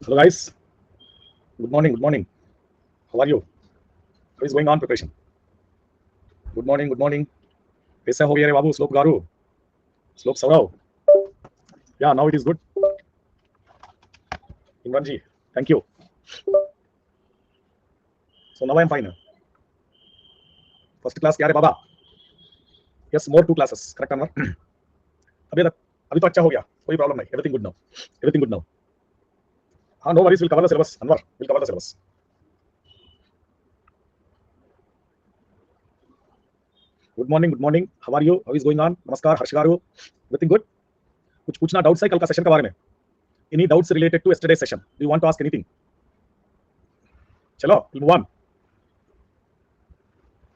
Hello guys, good morning, good morning. How are you? How is going on preparation? Good morning, good morning. कैसा हो गया रे बाबू श्लोक गारू? श्लोक Saurav? Yeah, now it is good. Imran ji, thank you. So now I am fine. First class क्या रे बाबा? Yes, more 2 classes. Correct Anwar? अभी तो अच्छा हो गया, कोई प्रॉब्लम नहीं. Everything good now. Everything good now. हाँ, no worries. We'll cover the syllabus. Anwar, we'll cover the syllabus. Good morning, good morning. How are you? How is going on? नमस्कार हर्ष गारू. Everything good? कुछ पूछना doubts है कल का session के बारे में? Any doubts related to yesterday session? Do you want to ask anything? चलो will move on.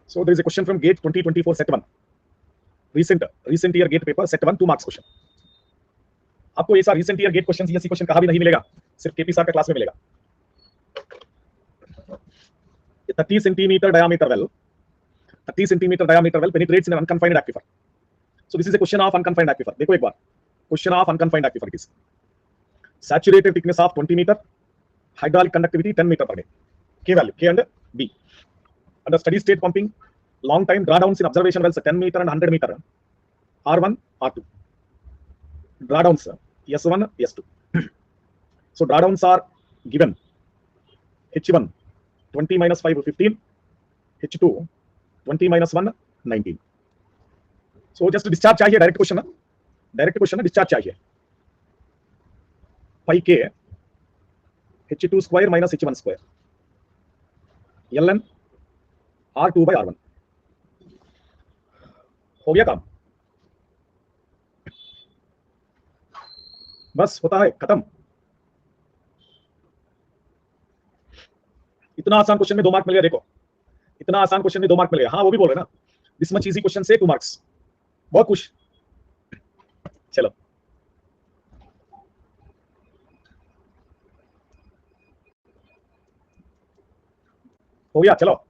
So there is a question from GATE 2024 set 1, recent year GATE paper set 1 2 marks question. आपको ऐसा recent year GATE question ऐसी question कहाँ भी नहीं मिलेगा, सिर्फ KP sir का क्लास में मिलेगा. 30 centimetre diameter well, 30 centimeter diameter well penetrates in an unconfined aquifer. So this is a question of unconfined aquifer. देखो एक बार, question of unconfined aquifer it is. Saturated thickness of 20 meter, hydraulic conductivity 10 meter per day. K value, K and B. Under steady state pumping, long time drawdowns in observation wells 10 meter and 100 meter, R1, R2. Drawdowns S1, S2. So drawdowns are given. H1 20 minus 5 15, H2 20 minus 1 19. So just discharge चाहिए, direct question है, discharge चाहिए. 5K H2 square minus H1 square ln R2 by R1. हो गया काम, बस होता है खत्म. इतना आसान क्वेश्चन में 2 मार्क मिल गया. देखो इतना आसान क्वेश्चन में 2 मार्क मिल गया. हाँ वो भी बोल रहे ना, दिस मच इजी क्वेश्चन से 2 मार्क्स. बहुत खुश. चलो हो गया. चलो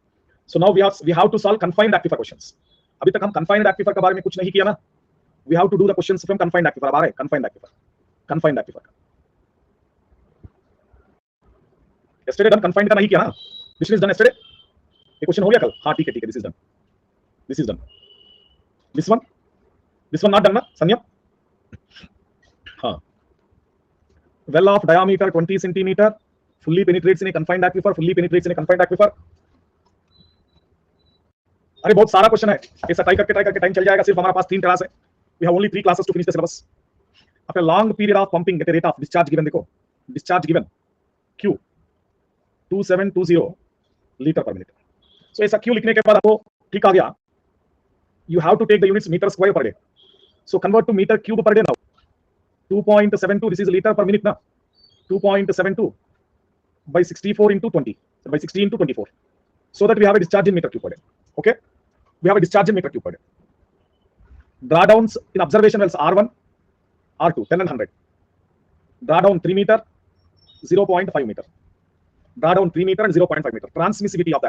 so now we have to solve confined aquifer questions. अभी तक हम कन्फाइंड एक्विफर के बारे में कुछ नहीं किया ना. We have to do the questions from confined aquifer. अब आ रहे हैं confined aquifer. Yesterday done confined का नहीं किया ना. This is done yesterday. ये क्वेश्चन हो गया कल. हाँ ठीक है, this is done. This one not done ना संयम. हाँ, well of diameter 20 centimeter fully penetrates in a confined aquifer. अरे बहुत सारा क्वेश्चन है, ऐसा ट्राई करके टाइम चल जाएगा. सिर्फ हमारे पास 3 क्लास है. We have only 3 classes to finish the syllabus. After long period of pumping at a rate of discharge given. देखो discharge given Q 2720 litre per minute. So ऐसा Q लिखने के बाद आपको ठीक आ गया. You have to take the units meter square per day. So convert to meter cube per day now. 2.72. This is liter per minute now. 2.72 by 64 into 20. So by 60 into 24. So that we have a discharge in meter cube per day. Okay? We have a discharge in meter cube per day. Drawdowns in observation wells R1, R2, 10 and 100. Drawdown 3 meter, 0.5 meter. Drawdown 3 meter and 0.5 meter. Transmissivity of the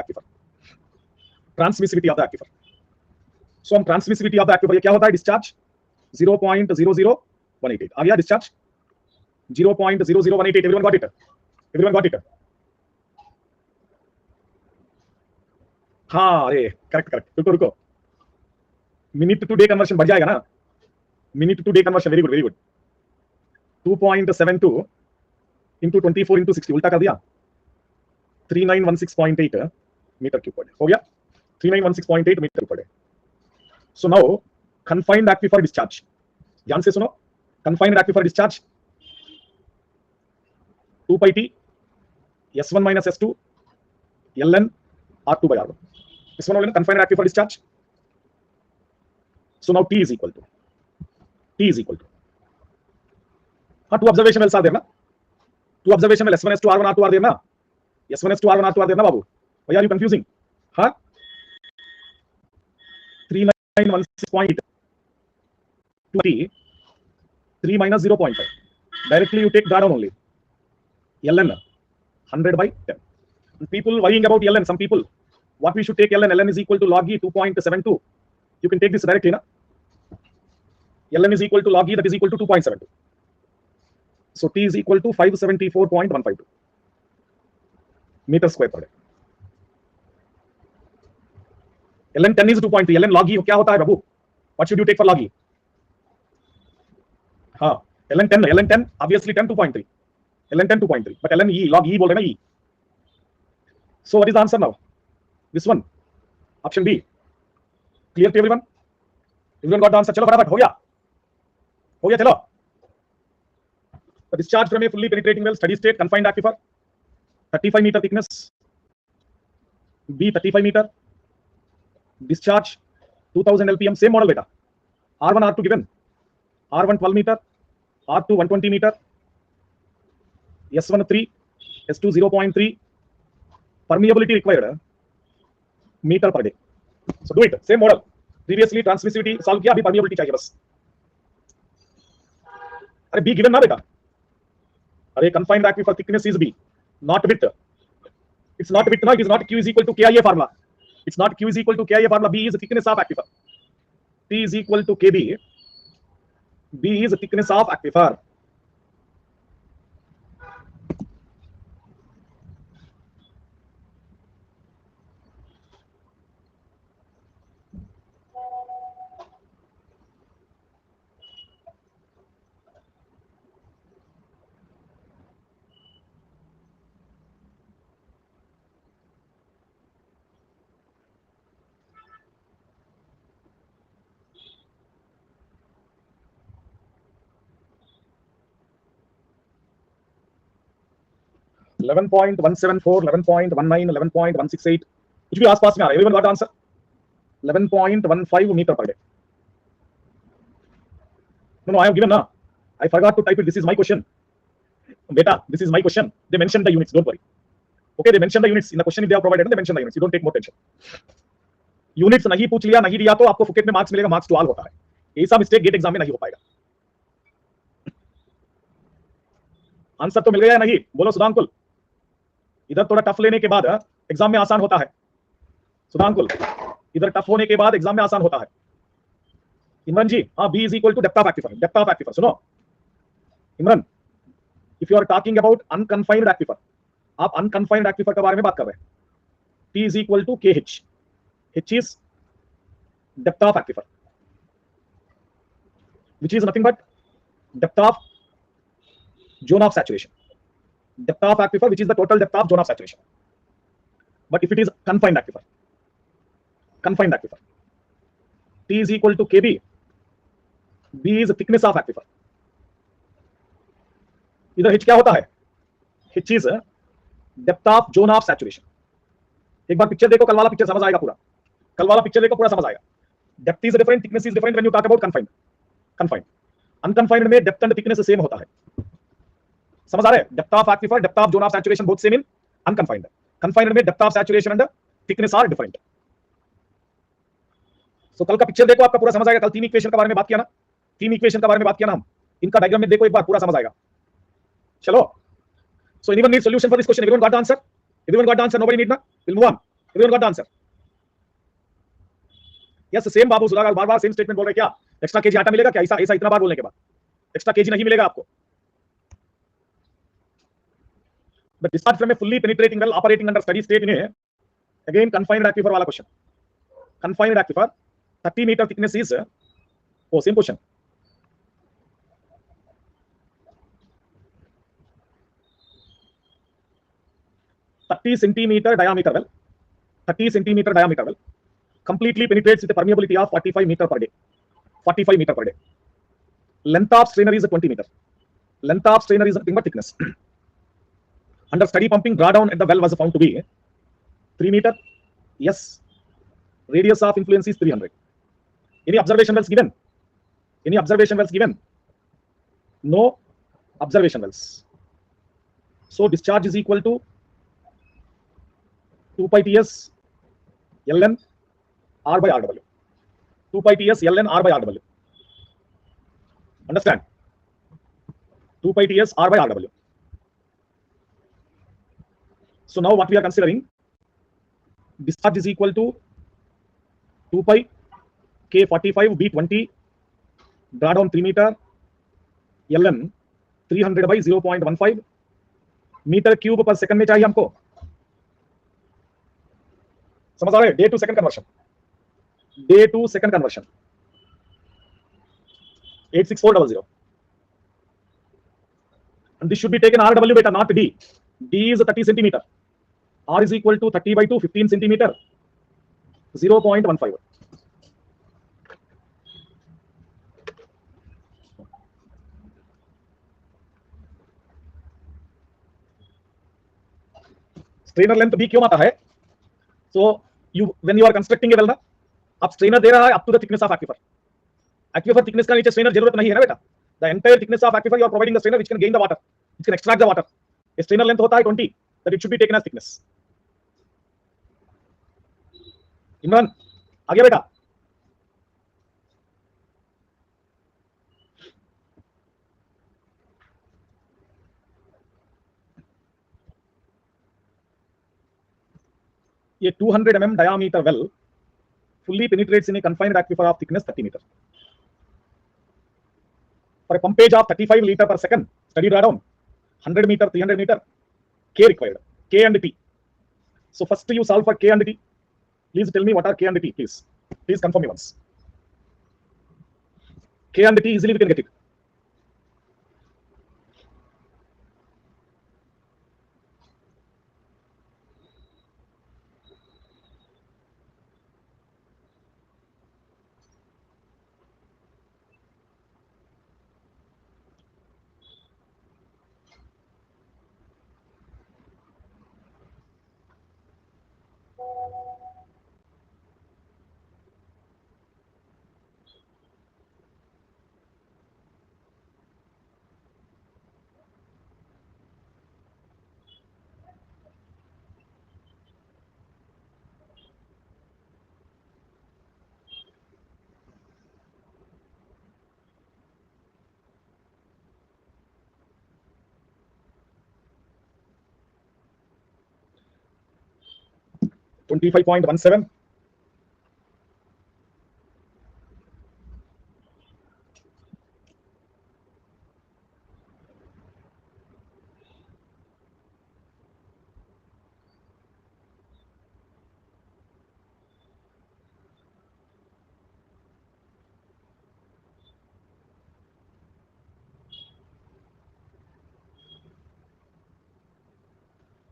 aquifer. So हम transmissivity of the aquifer, ये क्या होता है? Discharge 0.00188. आ गया discharge 0.00188. Everyone got it? हाँ अरे correct. रुको minute to day conversion बढ़ जाएगा ना. Minute to day conversion very good. 2.72 into 24 into 60 उल्टा कर दिया. 3916.8 मीटर क्यूब पर डे हो गया. 3916.8 metre cube per day. So now confined aquifer discharge. ध्यान से सुनो. Confined aquifer discharge 2 pi t S1 minus S2 ln R2 by R1. This one only confined aquifer discharge. So now T is equal to 2 observation wells are there na. 2 observation wells S1 S2 R1 R2 are there na. S1 S2 R1 R2 are there na babu. Why are you confusing? Huh? 3916.8 3 minus 0.5. Directly you take drawdown only. ln 100 by 10. People worrying about ln, some people, what we should take ln is equal to log E 2.72. You can take this directly na. ln is equal to log E, that is equal to 2.72. So T is equal to 574.152 meters square per day. ln 10 is 2.3. ln log E क्या होता है बाबू? What should you take for log E? हाँ, ln 10 obviously 10 2.3. ln 10 2.3, but ln E log E बोल रहे ना E. So what is the answer now? This one, option B. Clear to everyone? Everyone got the answer? चलो फटाफट हो गया चलो. The discharge from a fully penetrating well, steady state, confined aquifer, 35 meter thickness. B 35 meter. Discharge 2000 LPM, same model beta. R1 R2 given. R1 12 meter, R2 120 meter, S1 3, S2 0.3. Permeability required meter per day. So do it. Same model. Previously transmissivity solve किया, अभी permeability चाहिए बस. अरे B given ना बेटा. अरे confined aquifer thickness is B, not width. It's not width ना. It is not Q is equal to KIA formula. It's not Q is equal to KIA formula. B is the thickness of aquifer. T is equal to KB. B is the thickness of aquifer. .174, 11.19, 11.168, कुछ भी आसपास में आ रहा है. Everyone got the answer? 11.15 meter per day. No, I have given now. I forgot to type it. This is my question. Beta, this is my question. They mentioned the units. Don't worry. Okay, they mentioned the units in the question. If they have provided, they mention the units. You don't take more tension. Units नहीं पूछ लिया, नहीं दिया तो आपको Phuket में marks मिलेगा. Marks to all होता है. ऐसा मिस्टेक गेट एग्जाम में नहीं हो पाएगा. आंसर तो मिल गया नहीं? बोलो सुधांकुल. इधर थोड़ा टफ लेने के बाद एग्जाम में आसान होता है. सुधांकुल, इधर टफ होने के बाद एग्जाम में आसान होता है. इमरान जी, हाँ, B is equal to depth of aquifer. Depth of aquifer, सुनो Imran, if you are talking about unconfined aquifer, आप unconfined aquifer के बारे में बात कर रहे हैं. T is equal to KH. H is depth of aquifer, which is nothing but depth of zone of saturation. Depth of aquifer, which is the total depth of zone of saturation. But if it is confined aquifer, T is equal to KB. B is the thickness of aquifer. इधर H क्या होता है? H is depth of zone of saturation. एक बार picture देखो, कल वाला picture समझ आएगा पूरा. कल वाला पिक्चर देखो, पूरा समझ आएगा. Depth is different, thickness is different when you talk about confined. Unconfined में depth and thickness same होता है. समझ आ रहा है? Depth of aquifer, depth of zone of saturation both same in unconfined. Confined में depth of saturation and thickness are different. So कल का पिक्चर देखो, आपका पूरा समझ आएगा. कल तीन इक्वेशन के बारे में बात किया ना, हम. इनका डायग्राम में देखो एक बार, पूरा समझ आएगा. चलो. So anyone need solution for this question? Everyone got the answer? Nobody need na? We'll move on. Everyone got the answer? Yes, same बाबू सुधाकर बार-बार सेम स्टेटमेंट बोल रहे क्या? एक्स्ट्रा केजी आटा मिलेगा क्या? ऐसा इतना बार बोलने के बाद एक्स्ट्रा केजी नहीं मिलेगा आपको. The discharge from a fully penetrating well operating under steady state in a, again confined aquifer वाला question. Confined aquifer, 30 meter thickness is, oh same question. (30 centimeter diameter well, completely penetrates with a permeability of 45 meter per day. Length of strainer is 20 meter. Length of strainer is nothing but thickness. Under steady pumping, drawdown at the well was found to be 3 meter. Yes. Radius of influence is 300. Any observation wells given? No observation wells. So discharge is equal to 2 pi Ts ln R by RW. 2 pi Ts ln R by RW. Understand? 2 pi Ts R by RW. So now what we are considering, discharge is equal to 2 pi K 45 B 20, drawdown 3 meter ln 300 by 0.15 metre cube per second में चाहिए हमको। समझ आ रहा है? Day to second conversion, day to second conversion 86400, and this should be taken RW beta, not D. D is 30 centimeter, R is equal to 30 by 2, 15 centimeter, 0.15. Strainer length भी क्यों आता है? So you when you are constructing a well ना, अब strainer दे रहा है up to the thickness of aquifer. Aquifer thickness का नीचे स्ट्रेनर जरूरत नहीं है ना बेटा। The entire thickness of aquifer you are providing the strainer which can gain the water, which can extract the water. A strainer length होता है 20, that it should be taken as thickness. Imran आ गया बेटा? ये 200 mm diameter well fully penetrates in a confined aquifer of thickness 30 meter. For a pumpage of 35 liter per second, steady drawdown, 100 meter, 300 meter, K required, K and T. So first you solve for K and T. Please tell me what are K and T, please. Please confirm me once. K and T easily we can get it. $25.17.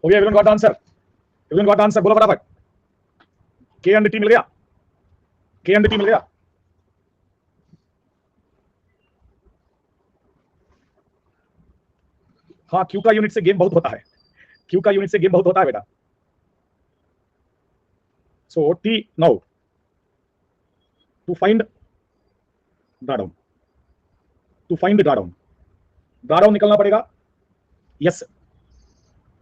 Okay, everyone got the answer? Everyone got the answer? बोलो फटाफट। K and T मिल गया? K and T मिल गया? हाँ, Q का unit से game बहुत होता है। Q का यूनिट से गेम बहुत होता है बेटा। So T now to find drawdown, to find drawdown, drawdown निकलना पड़ेगा। यस,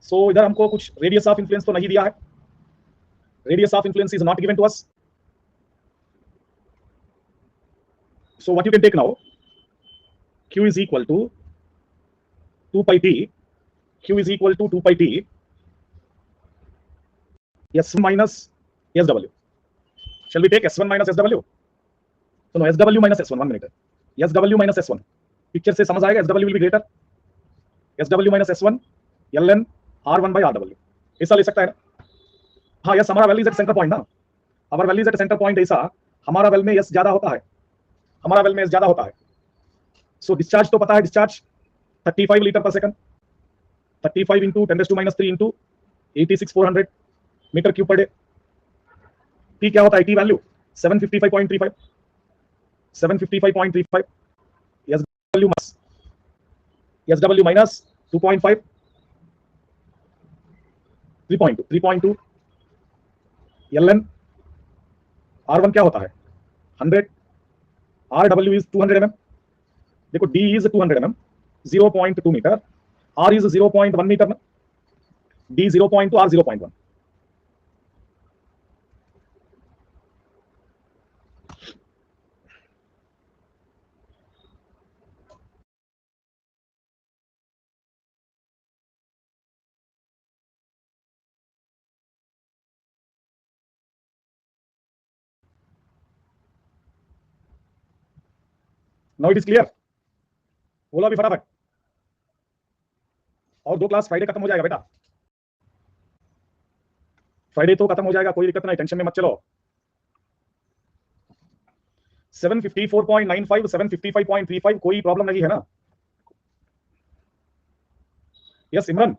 सो इधर हमको कुछ रेडियस ऑफ इन्फ्लुएंस तो नहीं दिया है। Radius of influence is not given to us. So what you can take now, Q is equal to 2 pi T, Q is equal to 2 pi T, S1 minus SW. Shall we take S1 minus SW? So no, SW minus S1, 1 minute. SW minus S1. Picture से समझ आएगा, SW will be greater. SW minus S1, LN R1 by RW. ऐसा ले सकता है ना? हाँ, yes, हमारा value is at centre point ना। हमारा value is at centre point, ऐसा हमारा वेल में यस ज्यादा होता है, हमारा वेल में यस ज्यादा होता है। सो डिस्चार्ज तो पता है, discharge 35 litre per second, 35 into 10⁻³ into 86,400 metre cube per day. T क्या होता है? T value 755.35, 755.35। SW minus 2.5, 3.2 LN R1 क्या होता है? 100, RW is 200 mm। देखो D is 200 mm, 0.2 metre, R is 0.1 metre ना, D 0.2, R 0.1। Now it is clear? बोलो अभी फटाफट। और 2 क्लास फ्राइडे खत्म हो जाएगा बेटा, फ्राइडे तो खत्म हो जाएगा, कोई दिक्कत नहीं, टेंशन में मत चलो। 754.95 755.35 कोई प्रॉब्लम नहीं है ना? Yes Imran,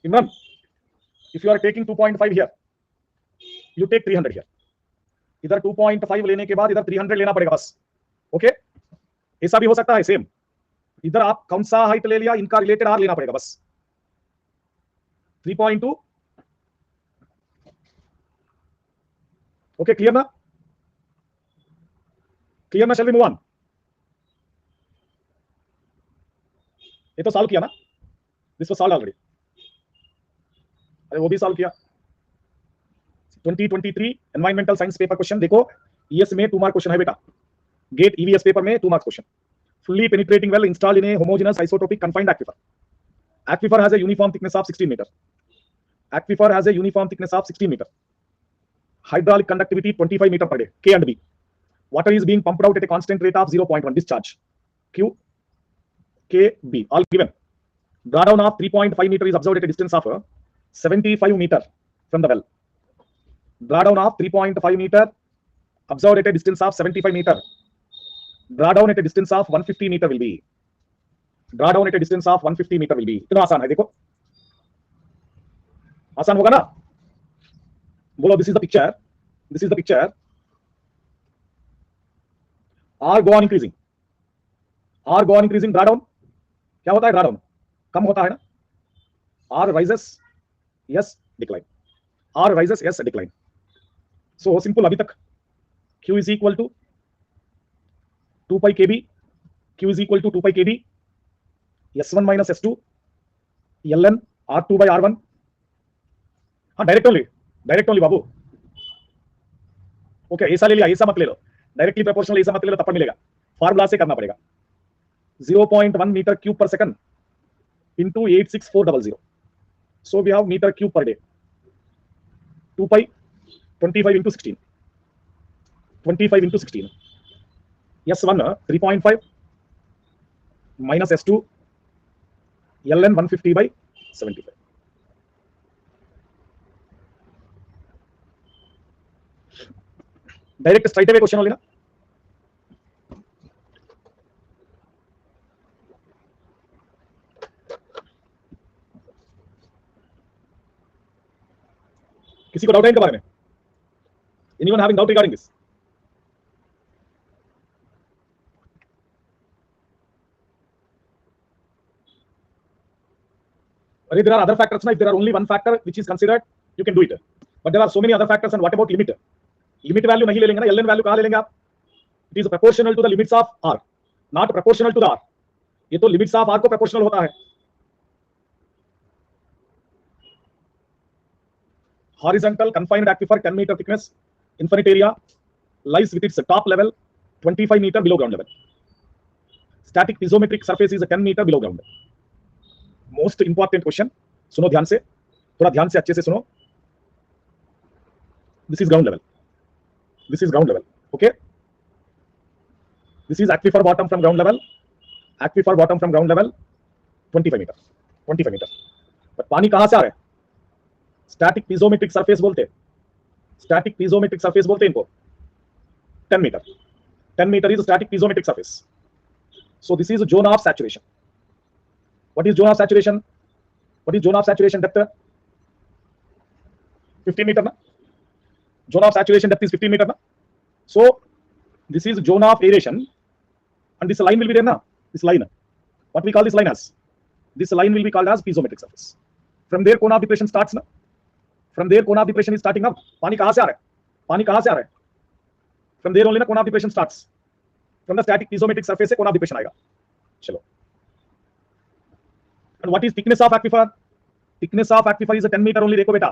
Imran if you are taking 2.5 here you take 300 here, इधर 2.5 लेने के बाद इधर 300 लेना पड़ेगा बस। ओके ऐसा भी हो सकता है सेम, इधर आप कौन सा हाइट ले लिया इनका रिलेटेड आर लेना पड़ेगा बस। 3.2 ओके क्लियर ना, क्लियर ना, शैल वी मूव ऑन। ये तो सॉल्व किया ना, दिस वाज सॉल्व ऑलरेडी, अरे वो भी सॉल्व किया। 2023 एनवायरमेंटल साइंस पेपर क्वेश्चन देखो, ईएस में 2 मार्क क्वेश्चन है बेटा, गेट ईवीएस पेपर में 2 mark question. Fully penetrating well installed in A homogeneous isotopic confined aquifer, aquifer has a uniform thickness of 16 meter, aquifer has a uniform thickness of 16 meter, hydraulic conductivity 25 meter per day, K and B, water is being pumped out at a constant rate of 0.1 discharge, Q, K, B all given. Drawdown of 3.5 meter is observed at a distance of 75 meter from the well. Drawdown of 3.5 meter observed at a distance of 75 meter. Drawdown at a distance of 150 meter will be. Drawdown at a distance of 150 meter will be. इतना आसान है देखो, आसान होगा ना? बोलो this is the picture, this is the picture. R go on increasing, R go on increasing, drawdown क्या होता है? drawdown कम होता है ना, R rises, yes decline, R rises, yes decline. So simple अभी तक Q is equal to 2 pi kb, Q is equal to 2 pi kb, S1 minus S2 ln R2 by R1. हाँ direct only बाबू, okay ऐसा ले लिया, ऐसा मत ले लो, directly proportional ऐसा मत ले लो, तब मिलेगा, फार्मूला से करना पड़ेगा। 0.1 metre cube per second into 86400, so we have meter cube per day, 2 pi 25 into 16, 25 into 16, S1 3.5 minus S2 ln 150 by 75. Direct straight away question हो लेना, किसी को डाउट है इनके बारे में? Anyone having doubt regarding this? If there are other factors, if there are only one factor which is considered, you can do it. But there are so many other factors, and what about limit? Limit value नहीं ले लेंगे ना, ln value कहाँ ले लेंगे आप? It is proportional to the limits of R, not proportional to the R. ये तो limits of R को proportional होता है. Horizontal confined aquifer 10 meter thickness, infinite area, lies with its top level 25 meter below ground level. Static piezometric surface is 10 meter below ground. Most important question, सुनो ध्यान से, थोड़ा ध्यान से अच्छे से सुनो. This is ground level, this is ground level, okay. This is aquifer bottom from ground level, aquifer bottom from ground level 25 metre, 25 metre. But पानी कहां से आ रहा है? स्टैटिक पीजोमेट्रिक सरफेस बोलते हैं, स्टैटिक पीजोमेट्रिक सरफेस बोलते हैं इनको. 10 metre, 10 metre is static piezometric surface. So this is zone of saturation. What is zone of saturation? What is zone of saturation depth? 15 meter na. Zone of saturation depth is 15 meter na. So this is zone of aeration, and this line will be there na. This line, what we call this line as? This line will be called as piezometric surface. From there cone of depression starts na. From there cone of depression is starting up. पानी कहाँ से आ रहा है? पानी कहाँ से आ रहा है? From there only na cone of depression starts. From the static piezometric surface से cone of depression आएगा. चलो. And what is thickness of aquifer? Thickness of aquifer is a 10 meter only. देखो बेटा,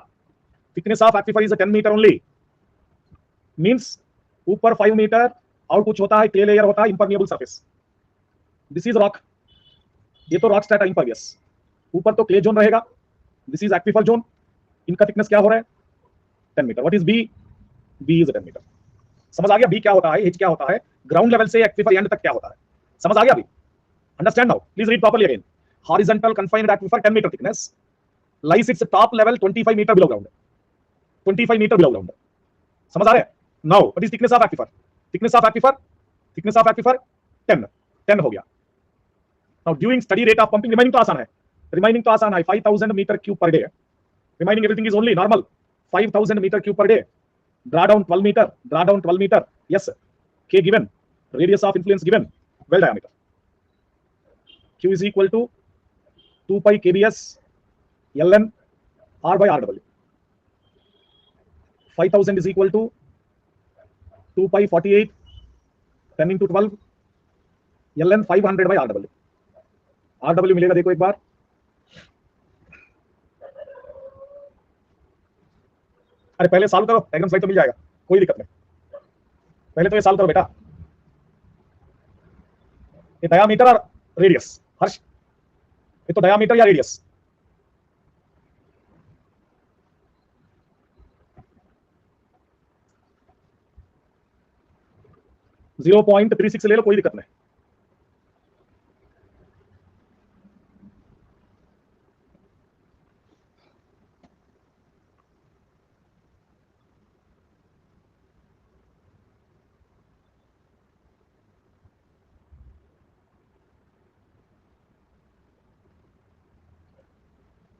thickness of aquifer is a 10 meter only. Means ऊपर 5 meter और कुछ होता है, clay layer होता है, impermeable surface. This is rock. ये तो rock strata impervious. ऊपर तो clay zone रहेगा. This is aquifer zone. इनका thickness क्या हो रहा है? 10 meter. What is B? B is a 10 meter. समझ आ गया B क्या होता है, H क्या होता है, ग्राउंड लेवल से एक्विफर एंड तक क्या होता है? समझ आ गया अभी? Understand now, please read properly again. horizontal confined aquifer 10 meter thickness lies its top level 25 meter below ground. 25 meter below ground. समझ आ रहा है? Now what is thickness of aquifer? Thickness of aquifer 10 10 हो गया. Now during steady rate of pumping, remaining तो आसान है, 5000 meter cube per day. Remaining everything is only normal, 5000 meter cube per day. Draw down 12 meter. Yes, K given, radius of influence given, well diameter. Q is equal to 2 pi kbs ln r by rw. 5000 is equal to 2 pi 48 10 into 12 ln 500 by rw. rw मिलेगा देखो एक बार, अरे पहले solve करो, diagram slide तो मिल जाएगा, कोई दिक्कत नहीं, पहले तो ये सॉल्व करो बेटा. ये डायामीटर और रेडियस, हर्ष ये तो डायामीटर या रेडियस, .36 ले लो, कोई दिक्कत नहीं.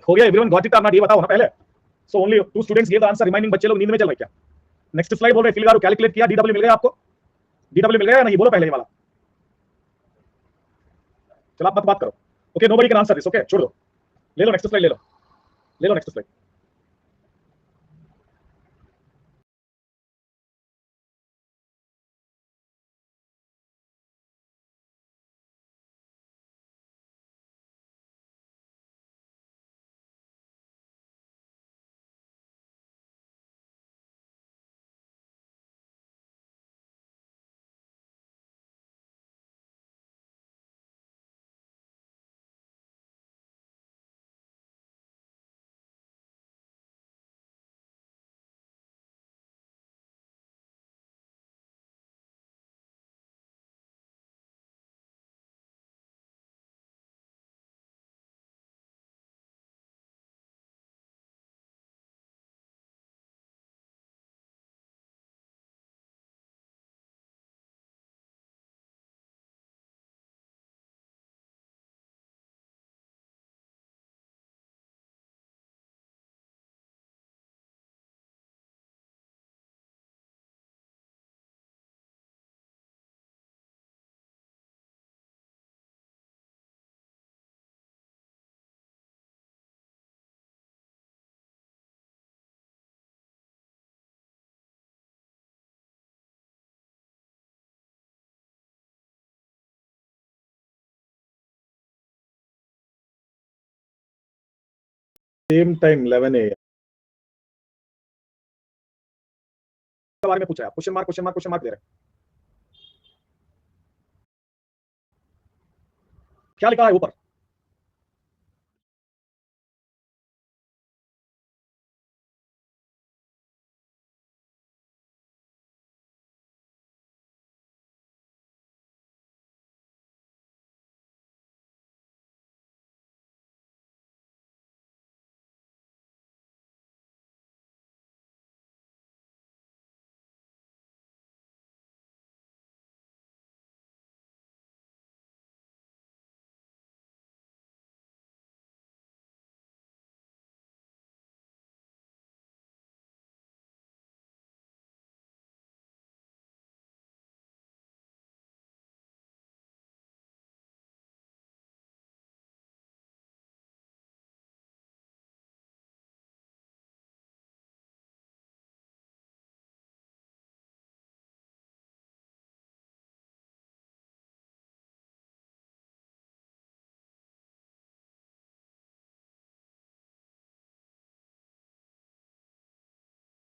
हो गया? एवरीवन गॉट इट और नॉट, ये बताओ ना पहले. So only 2 students give the answer, remaining बच्चे लोग नींद में चल रहे क्या? नेक्स्ट स्लाइड बोल रहे फिलगारो कैलकुलेट किया, डीडब्ल्यू मिल गया आपको? डीडब्ल्यू मिल गया या नहीं, बोलो पहले ये वाला. चलो आप मत बात करो. Okay, nobody can answer this. Okay, छोड़ दो, ले लो नेक्स्ट स्लाइड, ले लो next slide. Same time 11 AM के बारे में पूछा है, क्वेश्चन मार्क दे रहे हैं. क्या लिखा है ऊपर?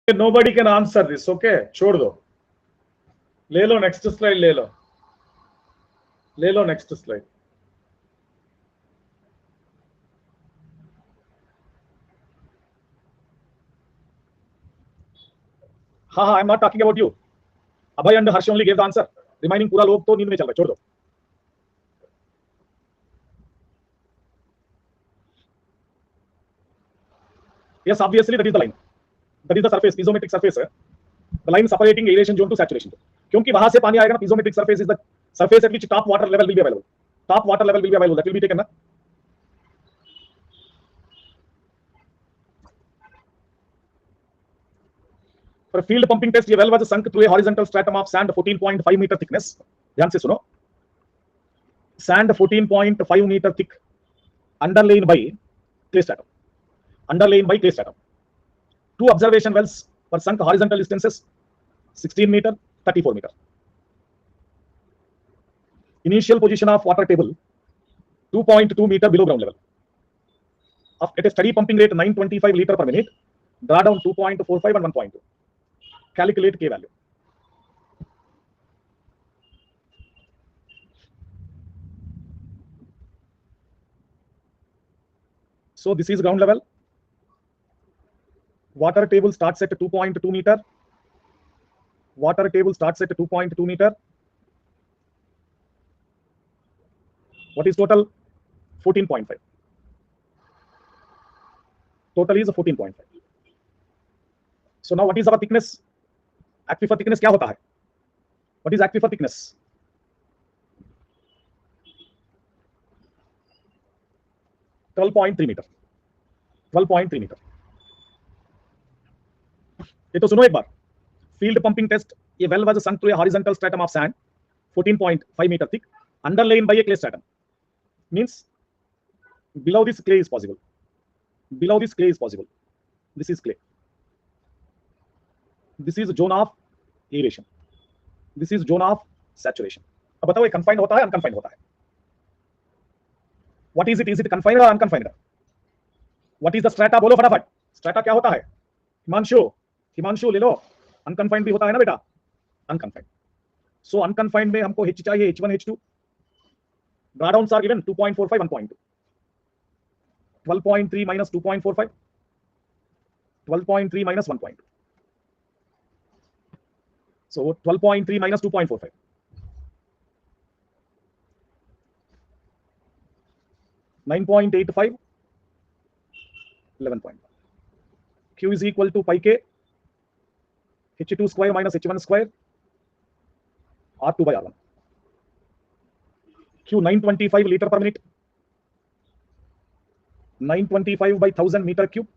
Nobody can answer this. Okay, छोड़ दो, ले लो नेक्स्ट स्लाइड, ले लो नेक्स्ट स्लाइड. हाँ, I am not talking about you. Abhay and Harsh only give the answer, remaining पूरा लोग तो नींद में चल रहे. छोड़ दो. Yes, obviously that is the line. That is the surface, piezometric surface. The line separating aeration zone to saturation zone. क्योंकि वहां से पानी आएगा ना, piezometric surface is the surface at which top water level will be available. Top water level will be available. That will be taken na. For a field pumping test, a well was sunk through a horizontal stratum of sand 14.5 meter thickness. ध्यान से सुनो. Sand 14.5 meter thick, underlain by clay stratum. Underlain by clay stratum. Two observation wells were sunk horizontal distances 16 meter, 34 meter. Initial position of water table 2.2 meter below ground level. At a steady pumping rate 925 liter per minute, draw down 2.45 and 1.2. Calculate K value. So this is ground level. Water table starts at 2.2 meter. Water table starts at 2.2 meter. What is total? 14.5. Total is 14.5. So now what is our thickness? Aquifer thickness क्या होता है? What is aquifer thickness? (12.3 meter). 12.3 meter. ये तो सुनो एक बार. Field pumping test. A well was sunk through a horizontal stratum of sand, 14.5 meter thick, underlain by a clay stratum. Means below this clay is possible. Below this clay is possible. This is clay. This is zone of aeration. This is zone of saturation. अब बताओ ये confined होता है unconfined होता है? What is it? Is it confined or unconfined? What is the strata? बोलो फटाफट. Strata क्या होता है? हिमांशु ले लो. Unconfined भी होता है ना बेटा? Unconfined. So unconfined में हमको H चाहिए, H1, H2. Drawdowns are given 2.45, 1.2. 12.3 minus 2.45. 12.3 minus 1.2. So 12.3 minus 2.45. 9.85. 11.1. Q is equal to pi k. H2 square minus H1 square. R2 by R1. Q 925 liter per minute. 925 by 1000 meter cube.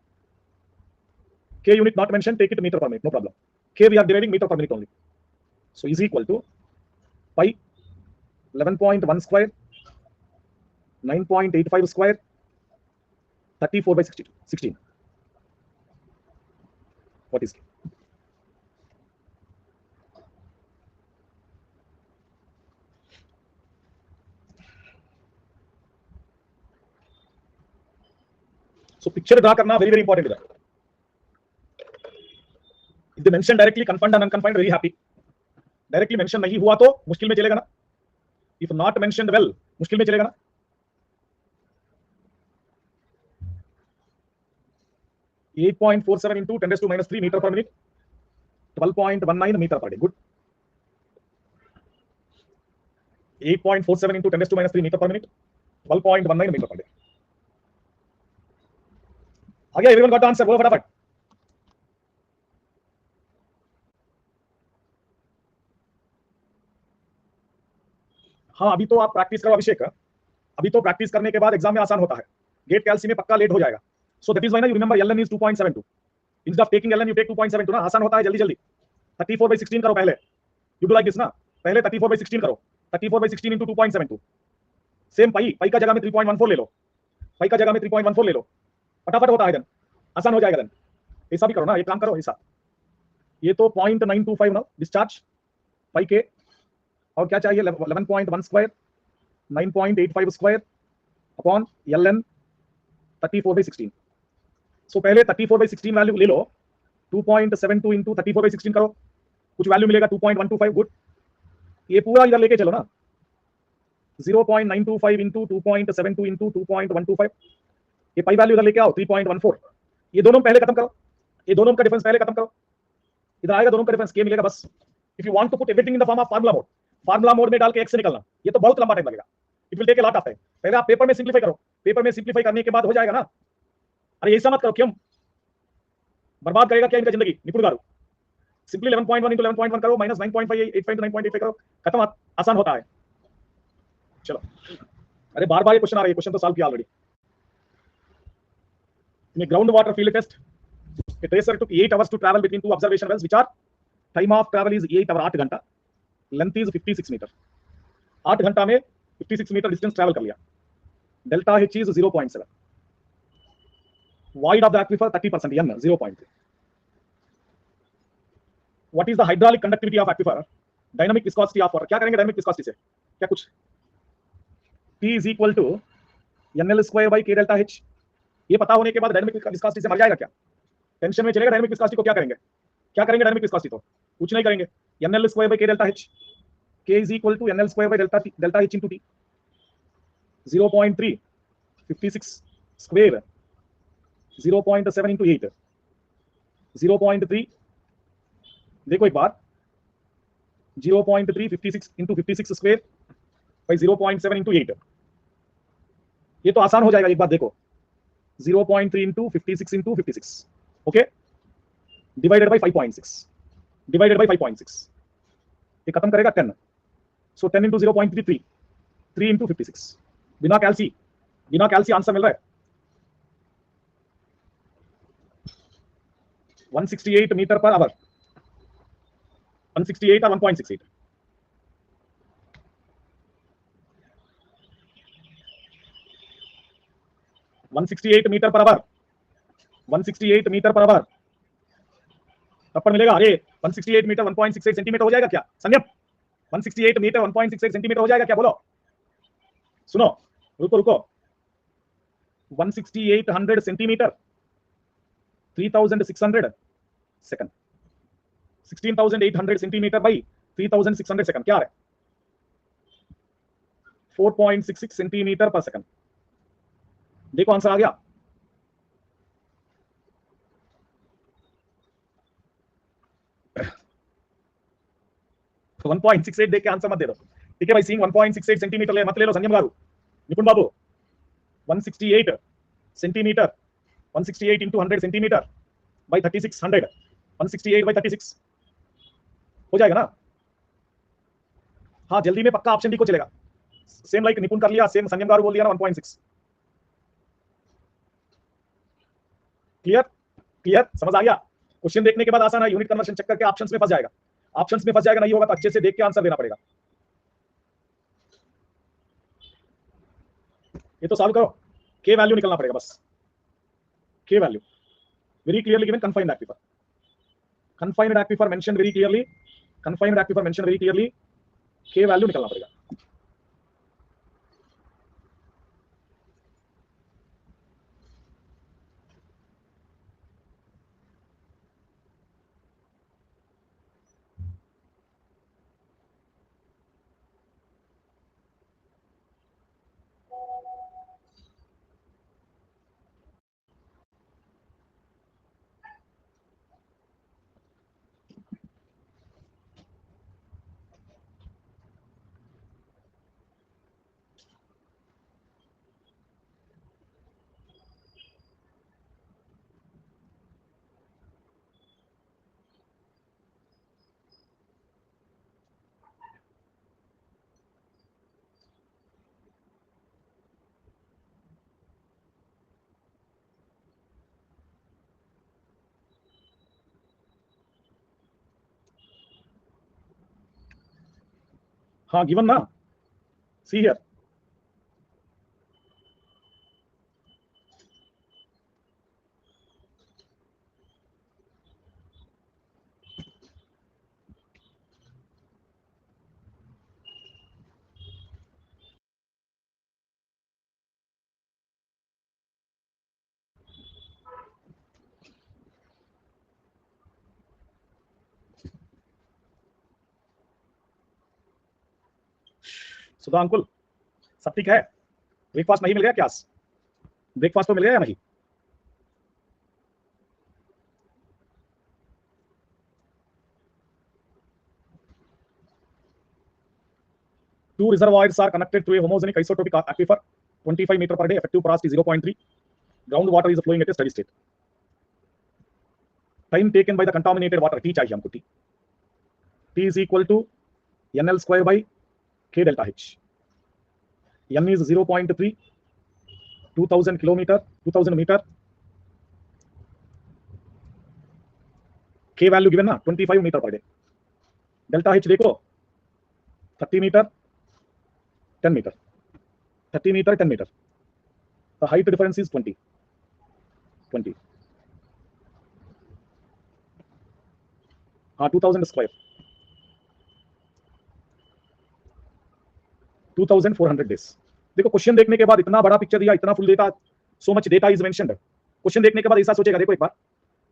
K unit not mentioned, take it meter per minute, no problem. K we are deriving meter per minute only. So is equal to pi 11.1 square, 9.85 square, 34 by 16. What is K? So picture draw करना very very important इधर. If they mention directly confined and unconfined, very happy. Directly mention नहीं हुआ तो मुश्किल में चलेगा ना. If not mentioned well, मुश्किल में चलेगा ना. (8.47 into 10 raised to minus 3 meter per minute). 12.19 meter per day. Good. 8.47 into 10 raised to minus 3 meter per minute. 12.19 meter per day. आ गया? Everyone got the answer? बोलो फटाफट. हाँ अभी तो आप प्रैक्टिस करो अभिषेक. अभी तो प्रैक्टिस करने के बाद एग्जाम में आसान होता है. गेट कैल्सी में पक्का लेट हो जाएगा. So that is why ना you remember ln is 2.72. Instead of taking ln you take 2.72 ना. आसान होता है जल्दी जल्दी. 34 by 16 करो पहले. You do like this ना. पहले 34 by 16 करो. 34 by 16 into 2.72. सेम पाई का जगह में 3.14 ले लो. पाई का जगह में 3.14 ले लो. फटाफट होता है देन. आसान हो जाएगा देन. ऐसा भी करो ना. ये काम करो ऐसा. ये तो 0.925 ना डिस्चार्ज पाई के. और क्या चाहिए? 11.1 square 9.85 square upon ln 34 by 16. सो पहले 34 by 16 वैल्यू ले लो. 2.72 into 34 by 16 करो. कुछ वैल्यू मिलेगा 2.125. गुड. ये पूरा इधर लेके चलो ना. 0.925 into 2.72 into 2.125. ये पाई वैल्यू इधर लेके आओ 3.14. ये दोनों पहले खत्म करो. ये दोनों का डिफरेंस पहले खत्म करो. इधर आएगा दोनों का डिफरेंस के मिलेगा बस. If you want to put everything in the form of formula mode में डाल के x से निकलना. ये तो बहुत लंबा टाइम लगेगा. It will take a lot of time. पहले आप पेपर में सिंपलीफाई करो. पेपर में सिंपलीफाई करने के बाद हो जाएगा ना. अरे ऐसा मत करो. क्यों? बर्बाद करेगा क्या इनका जिंदगी निपुण गारू? सिंपली 11.1 इंटू 11.1 करो माइनस 9.5 85 टू 9.85 करो, खत्म, आसान होता है। चलो, अरे बार बार ये क्वेश्चन आ रहा है, क्वेश्चन तो सॉल्व किया already. In a groundwater field test, a tracer took 8 hours to travel between two observation wells, which are time of travel is 8 hour 8 घंटा, लेंथ इज 56 मीटर। 8 घंटा में 56 मीटर डिस्टेंस ट्रैवल कर लिया। Delta H is 0.7, void of the aquifer 30%, n 0.3। what is the hydraulic conductivity of aquifer? dynamic viscosity of water, क्या करेंगे dynamic viscosity से? क्या कुछ P is equal to NL square by K delta H। ये पता होने के बाद डायनामिक विस्कोसिटी से मर जाएगा क्या? टेंशन में चलेगा डायनामिक विस्कोसिटी को? क्या करेंगे डायनामिक विस्कोसिटी तो कुछ नहीं करेंगे। NL square by K delta H, K is equal to NL square by delta H into T। 0.3 56 square 0.7 into 8 0.3, देखो एक बार 0.3 56 into 56 स्क्वायर by 0.7 into 8, ये तो आसान हो जाएगा। एक बात देखो 0.3 into 56 into 56, okay, divided by 5.6, divided by 5.6, ये खत्म करेगा 10। सो 10 into 0.33, 3 into 56, बिना कैल्सी आंसर मिल रहा है 168 मीटर पर आवर, 168 और 1.68, metre per hour, 168 metre per hour, तब पर मिलेगा। अरे 168 मीटर 1.68 सेंटीमीटर हो जाएगा क्या संयम? 168 मीटर 1.68 सेंटीमीटर हो जाएगा क्या? बोलो, सुनो, रुको 168 centimetre 3600 second, 16800 centimetre by 3600 second, क्या है 4.66 सेंटीमीटर पर सेकंड। देखो आंसर आ गया। तो 1.68 देख के आंसर मत दे दो, ठीक है भाई। सीइंग 1.68 सेंटीमीटर ले मत ले लो संयम गारू, निपुण बाबू। 168 centimetre, 168 into 100 centimetre by 3600, 168 by 36 हो जाएगा ना? हाँ, जल्दी में पक्का ऑप्शन डी को चलेगा। सेम लाइक निपुण कर लिया, सेम संयम गारू बोल दिया ना 1.6। क्लियर समझ आ गया? क्वेश्चन देखने के बाद आसान है, यूनिट कन्वर्शन चेक करके ऑप्शंस में फंस जाएगा। ऑप्शंस में फंस जाएगा, नहीं होगा तो अच्छे से देख के आंसर देना पड़ेगा। ये तो सॉल्व करो, के वैल्यू निकलना पड़ेगा बस। के value very clearly given, confined aquifer, confined aquifer mentioned very clearly, confined aquifer mentioned very clearly, के वैल्यू निकलना पड़ेगा। हाँ गिवन ना, सी हियर। सुधा अंकुल सब ठीक है? ब्रेकफास्ट नहीं मिल गया क्या? ब्रेकफास्ट तो मिल गया या नहीं? Two reservoirs are connected through a homogenic isotopic aquifer, 25 meter per day, effective porosity 0.3, groundwater is flowing at a steady state. Time taken by the contaminated water T चाहिए हमको, T is equal to NL square by K delta H. N is 0.3, 2000 kilometre, 2000 metre. K value given ना 25 metre per day. Delta H देखो 30 metre, 10 metre, 30 metre, 10 metre. The height difference is 20. हाँ 2000 square, 2400 days. देखो question देखने के बाद इतना बड़ा picture दिया, इतना full data, so much data is mentioned. Question देखने के बाद ऐसा सोचेगा, देखो एक बार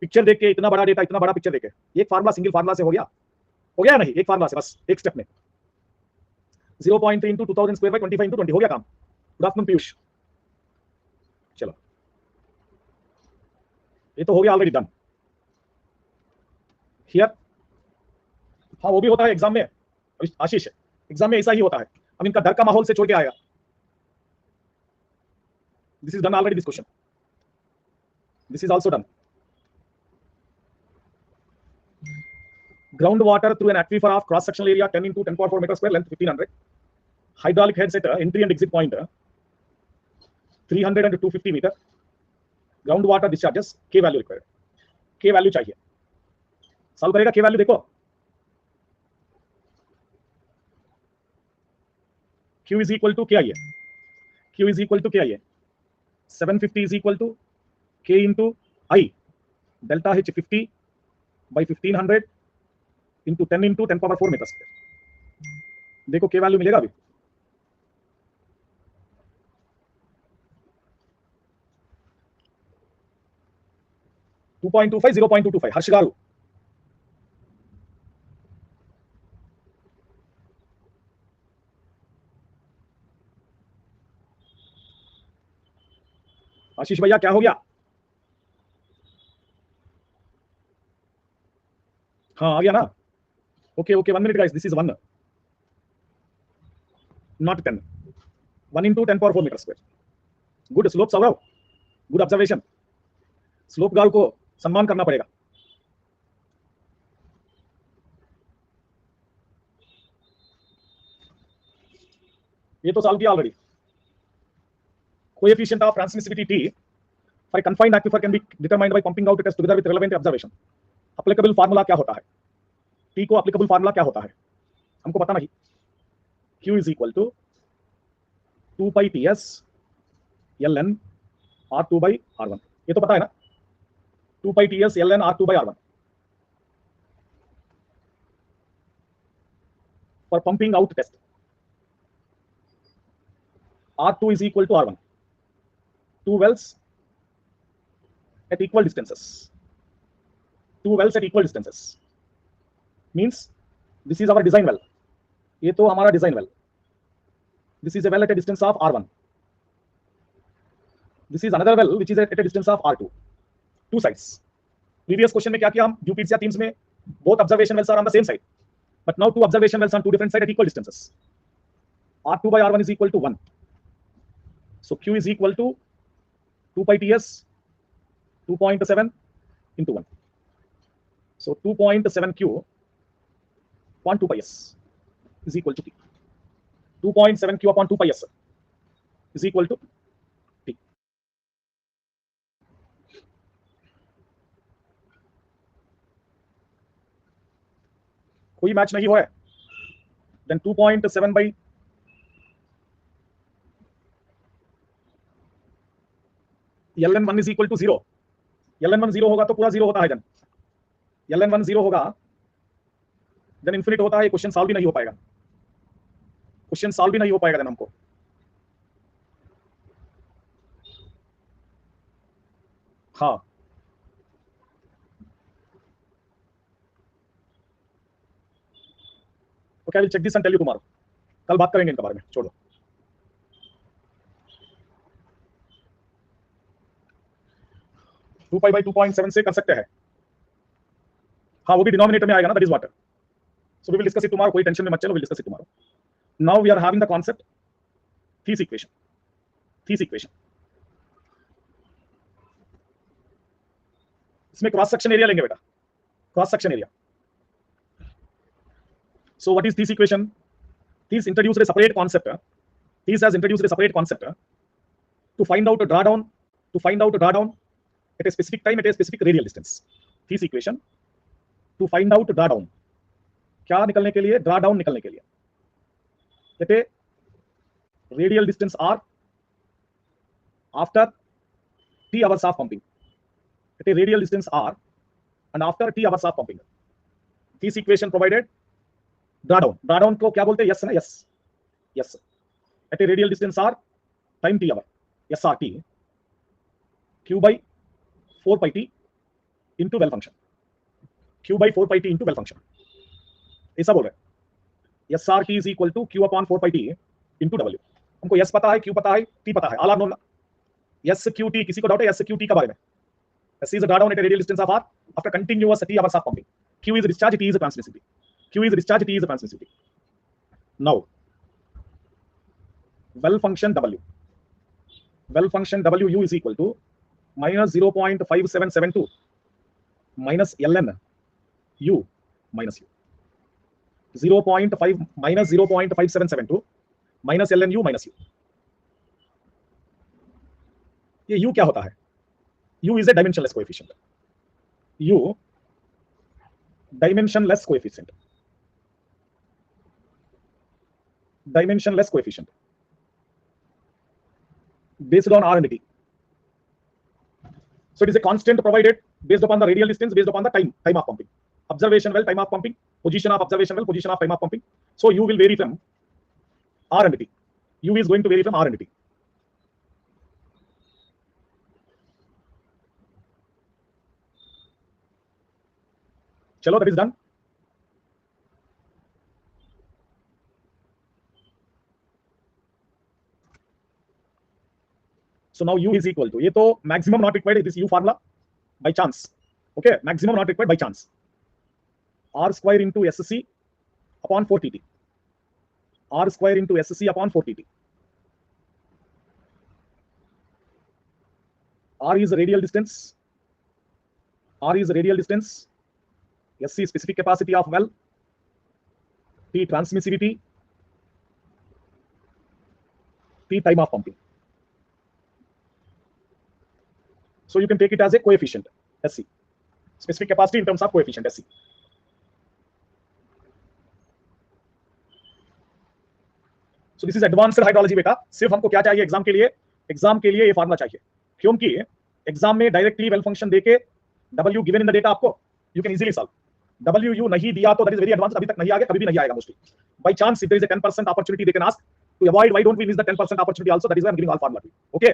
पिक्चर देख के, इतना बड़ा डेटा, इतना बड़ा पिक्चर देखे, एक फार्मूला सिंगल फार्मूला से हो गया नहीं, एक फार्मूला से बस एक स्टेप में 0.3 इंटू 2000 स्क्वायर बाई 25 इंटू 20 हो गया काम. Good afternoon Piyush. चलो ये तो हो गया ऑलरेडी डन. हियर हाँ वो भी होता है एग्जाम में आशीष, एग्जाम में ऐसा ही होता है. अब इनका डर का माहौल से छोड़ के आएगा. This is done already, this question, this is also done. Ground water through an aquifer of cross sectional area 10 into 10 power 4 meter square, length 1500, hydraulic heads at entry and exit point 300 and 250 meter. Ground water discharges, K value required. K value चाहिए, solve करेगा. K value देखो, Q is equal to क्या है, Q is equal to क्या है, 750 is equal to K into I, delta H 50 by 1500 into 10 into 10 power 4 meter square. देखो K value मिलेगा अभी. टू 2.25, 0.225. हर्ष गारू, आशीष भैया क्या हो गया. हाँ आ गया ना. Okay 1 minute guys, this is 1 not 10. 1 into 10 power 4 meter square. Good slope Saurav, good observation. Slope girl को सम्मान करना पड़ेगा. ये तो सॉल्व किया already. Coefficient of transmissivity T for a confined aquifer can be determined by pumping out test together with relevant observation. applicable formula क्या होता है, T को applicable फार्मूला क्या होता है हमको पता नहीं. Q is equal to 2 pi TS ln R2 by R1. ये तो पता है ना, 2 pi TS ln R2 by R1. for pumping out test, R2 is equal to R1. Two wells at equal distances. Two wells at equal distances means this is our design well. ये तो हमारा design well. This is a well at a distance of R1. This is another well which is at a distance of R2. Two sides. Previous question में क्या किया हम, UPSC teams में both observation wells are on the same side, but now two observation wells on two different sides at equal distances. R2 by R1 is equal to 1. So Q is equal to 2 pi TS 2.7 into 1. So 2.7 Q upon 2 pi S is equal to T. 2.7 Q upon 2 pi S is equal to T. कोई match नहीं हुआ है. Then 2.7 by ln1 is equal to 0. ln1 0 होगा तो पूरा 0 होता है. जन ln1 0 होगा देन इन्फिनिट होता है. क्वेश्चन सॉल्व भी नहीं हो पाएगा, क्वेश्चन सॉल्व भी नहीं हो पाएगा देन हमको. हाँ okay, I will check this and tell you tomorrow. कल बात करेंगे इनके बारे में, छोड़ो. टू पाई बाई 2.7 से कर सकते हैं. हाँ वो भी डिनोमिनेटर में आएगा ना, that is water. So we will discuss it tomorrow, कोई टेंशन में मत चलो, will discuss it tomorrow. Now we are having the concept Thies equation. Thies equation. इसमें क्रॉस सेक्शन एरिया लेंगे बेटा, cross section area. So what is this equation? This introduced a separate concept. This has introduced a separate concept to find out a drawdown, at a specific time at a specific radial distance. This equation to find out drawdown, क्या निकलने के लिए? drawdown निकलने के लिए. At a radial distance r after t hours of pumping. At a radial distance r and after t hours of pumping. This equation provided ड्राडाउन को क्या बोलते हैं? यस ना, S at a radial distance R time T hour, S R T Q by 4 pi T into well function, Q by 4 pi T into well function, ऐसा बोल रहे हैं. S R T is equal to Q upon 4 pi T into W. हमको S पता है, Q पता है, T पता है, all are known. S Q T, किसी को डाउट है यस क्यू टी के बारे में? Yes is drawdown at a radial distance of r after continuous t hours of pumping. Q is discharge, T is transmissivity. Q is discharge, T is the transmissivity. Now, well function W. Well function W is equal to minus 0.5772 minus ln U minus U. 0.5 minus 0.5772 minus ln U minus U. ये U क्या होता है? U is a dimensionless coefficient. U dimensionless coefficient. Dimensionless coefficient based on R and T. So it is a constant provided based upon the radial distance, based upon the time of pumping. Observation well, time of pumping, position of observation well, position of time of pumping. So U will vary from R and T. U is going to vary from R and T. Chalo, that is done. So now U is equal to, ये तो maximum not required, this U formula by chance. Okay, maximum not required by chance. R square into SC upon 4TT. R square into SC upon 4TT. R is the radial distance. R is the radial distance. SC specific capacity of well. T transmissivity. T time of pumping. So you can take it as a coefficient, SC. Specific capacity in terms of coefficient, SC. So this is advanced hydrology बेटा. सिर्फ हमको क्या चाहिए exam के लिए? Exam के लिए ये फार्मूला चाहिए, क्योंकि एग्जाम में डायरेक्टली वेल फंक्शन देके W given in the data आपको you can easily solve. WU नहीं दिया तो दैट इज वेरी एडवांस, अभी तक नहीं आ गया, कभी भी नहीं आएगा mostly. By chance if there is a 10% opportunity they can ask to avoid, why don't we miss the 10% opportunity also, that is why I am giving all formula. Okay,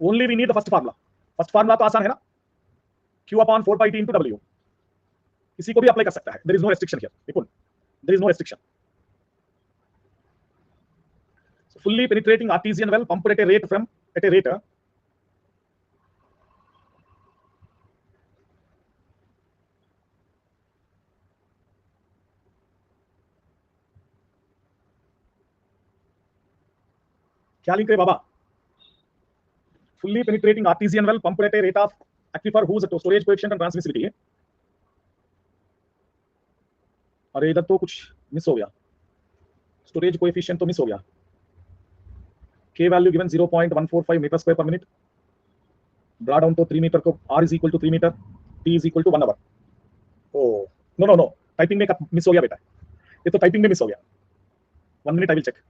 only we need the first formula. First formula तो आसान है ना, Q upon 4 pi T into W. किसी को भी apply कर सकता है, there is no restriction here. देखो, there is no restriction. So fully penetrating artesian well pumped at a rate क्या लिख रहे बाबा? Fully penetrating artesian well pumped at a rate of aquifer whose storage coefficient and transmissivity. अरे इधर तो कुछ miss हो गया, स्टोरेज कोएफिशिएंट तो मिस हो गया. K value given 0.145 metre square per minute. Draw down तो 3 मीटर को, R is equal to 3 metre, T is equal to 1 hour. Oh no, typing में मिस हो गया बेटा, ये तो टाइपिंग में मिस हो गया. 1 minute I will check.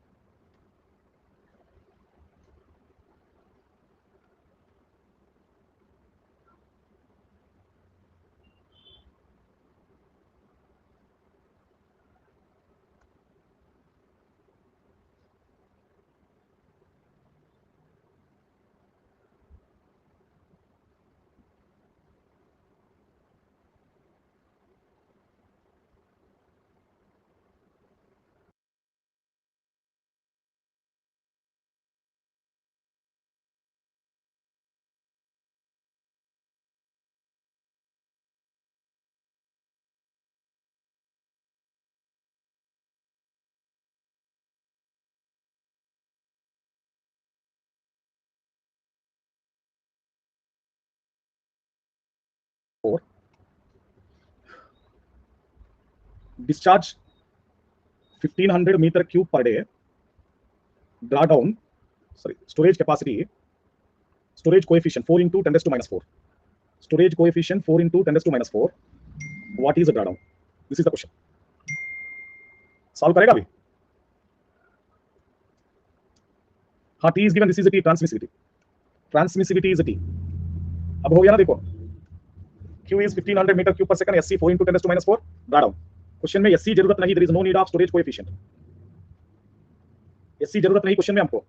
4 discharge 1500 meter cube per day, drawdown, sorry, storage capacity, storage coefficient 4 into 10 raised to minus 4, storage coefficient 4 into 10 raised to minus 4, what is the drawdown? This is the question. Solve करेगा अभी? हाँ, T is given, this is a T, transmissivity is a T. अब हो गया ना, देखो Q is 1500 meter cube per second, SC 4 into 10 raised to minus 4, drawdown. Question में SC जरूरत नहीं, there is no need of storage coefficient. SC जरूरत नहीं क्वेश्चन में हमको.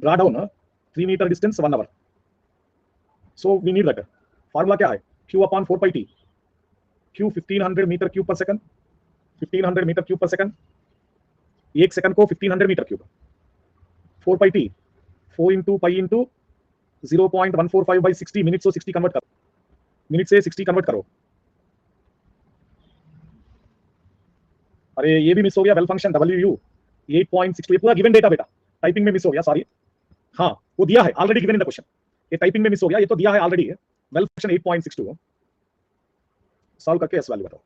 Drawdown 3 meter distance 1 hour. So we need that. Formula क्या है? Q upon 4 pi T. Q 1500 meter cube per second. 1500 meter cube per second. एक second को 1500 metre cube. 4 pi T. 4 into pi into 0.145 by 60 minute से 60 convert करो. Minute से 60 convert करो. अरे ये भी मिस हो गया, वेल फंक्शन WU 8.62, ये पूरा गिवन डेटा बेटा, टाइपिंग में मिस हो गया, सॉरी. हाँ, वो दिया है already given in the question, ये टाइपिंग में मिस हो गया, ये तो दिया है ऑलरेडी. वेल फंक्शन 8.62 सॉल्व करके एस वैल्यू बताओ.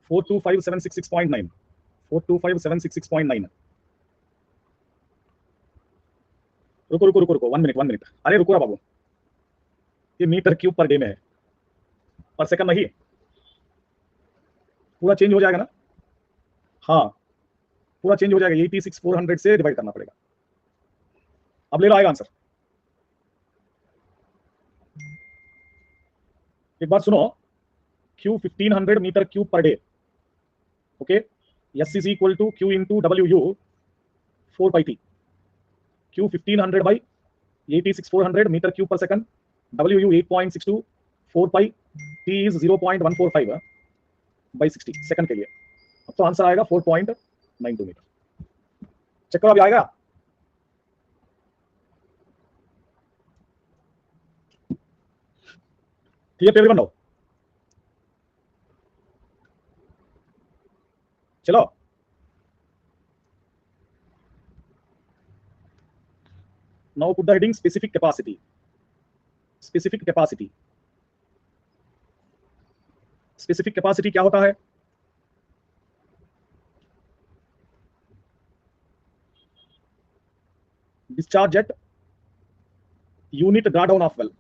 Four two five seven six 425,766.9. रुको 1 मिनट. अरे रुको बाबू, ये मीटर क्यूब पर डे में है, पर सेकंड नहीं. पूरा चेंज हो जाएगा ना. हाँ, पूरा चेंज हो जाएगा, 86,400 से डिवाइड करना पड़ेगा. अब ले लो, आएगा आंसर. एक बार सुनो, Q 1500 metre cube per day, okay. S is equal to Q into WU 4 pi T. Q 1500 by 86,400 meter cube per second. WU 8.62, 4 pi T is 0.145 by 60 second के लिए. अब तो आंसर आएगा 4.92 मीटर. चेक करो, अभी आएगा. ठीक है, पेपर बनाओ. चलो, now put the heading specific capacity. Specific capacity. Specific capacity क्या होता है? Discharge at unit drawdown of well.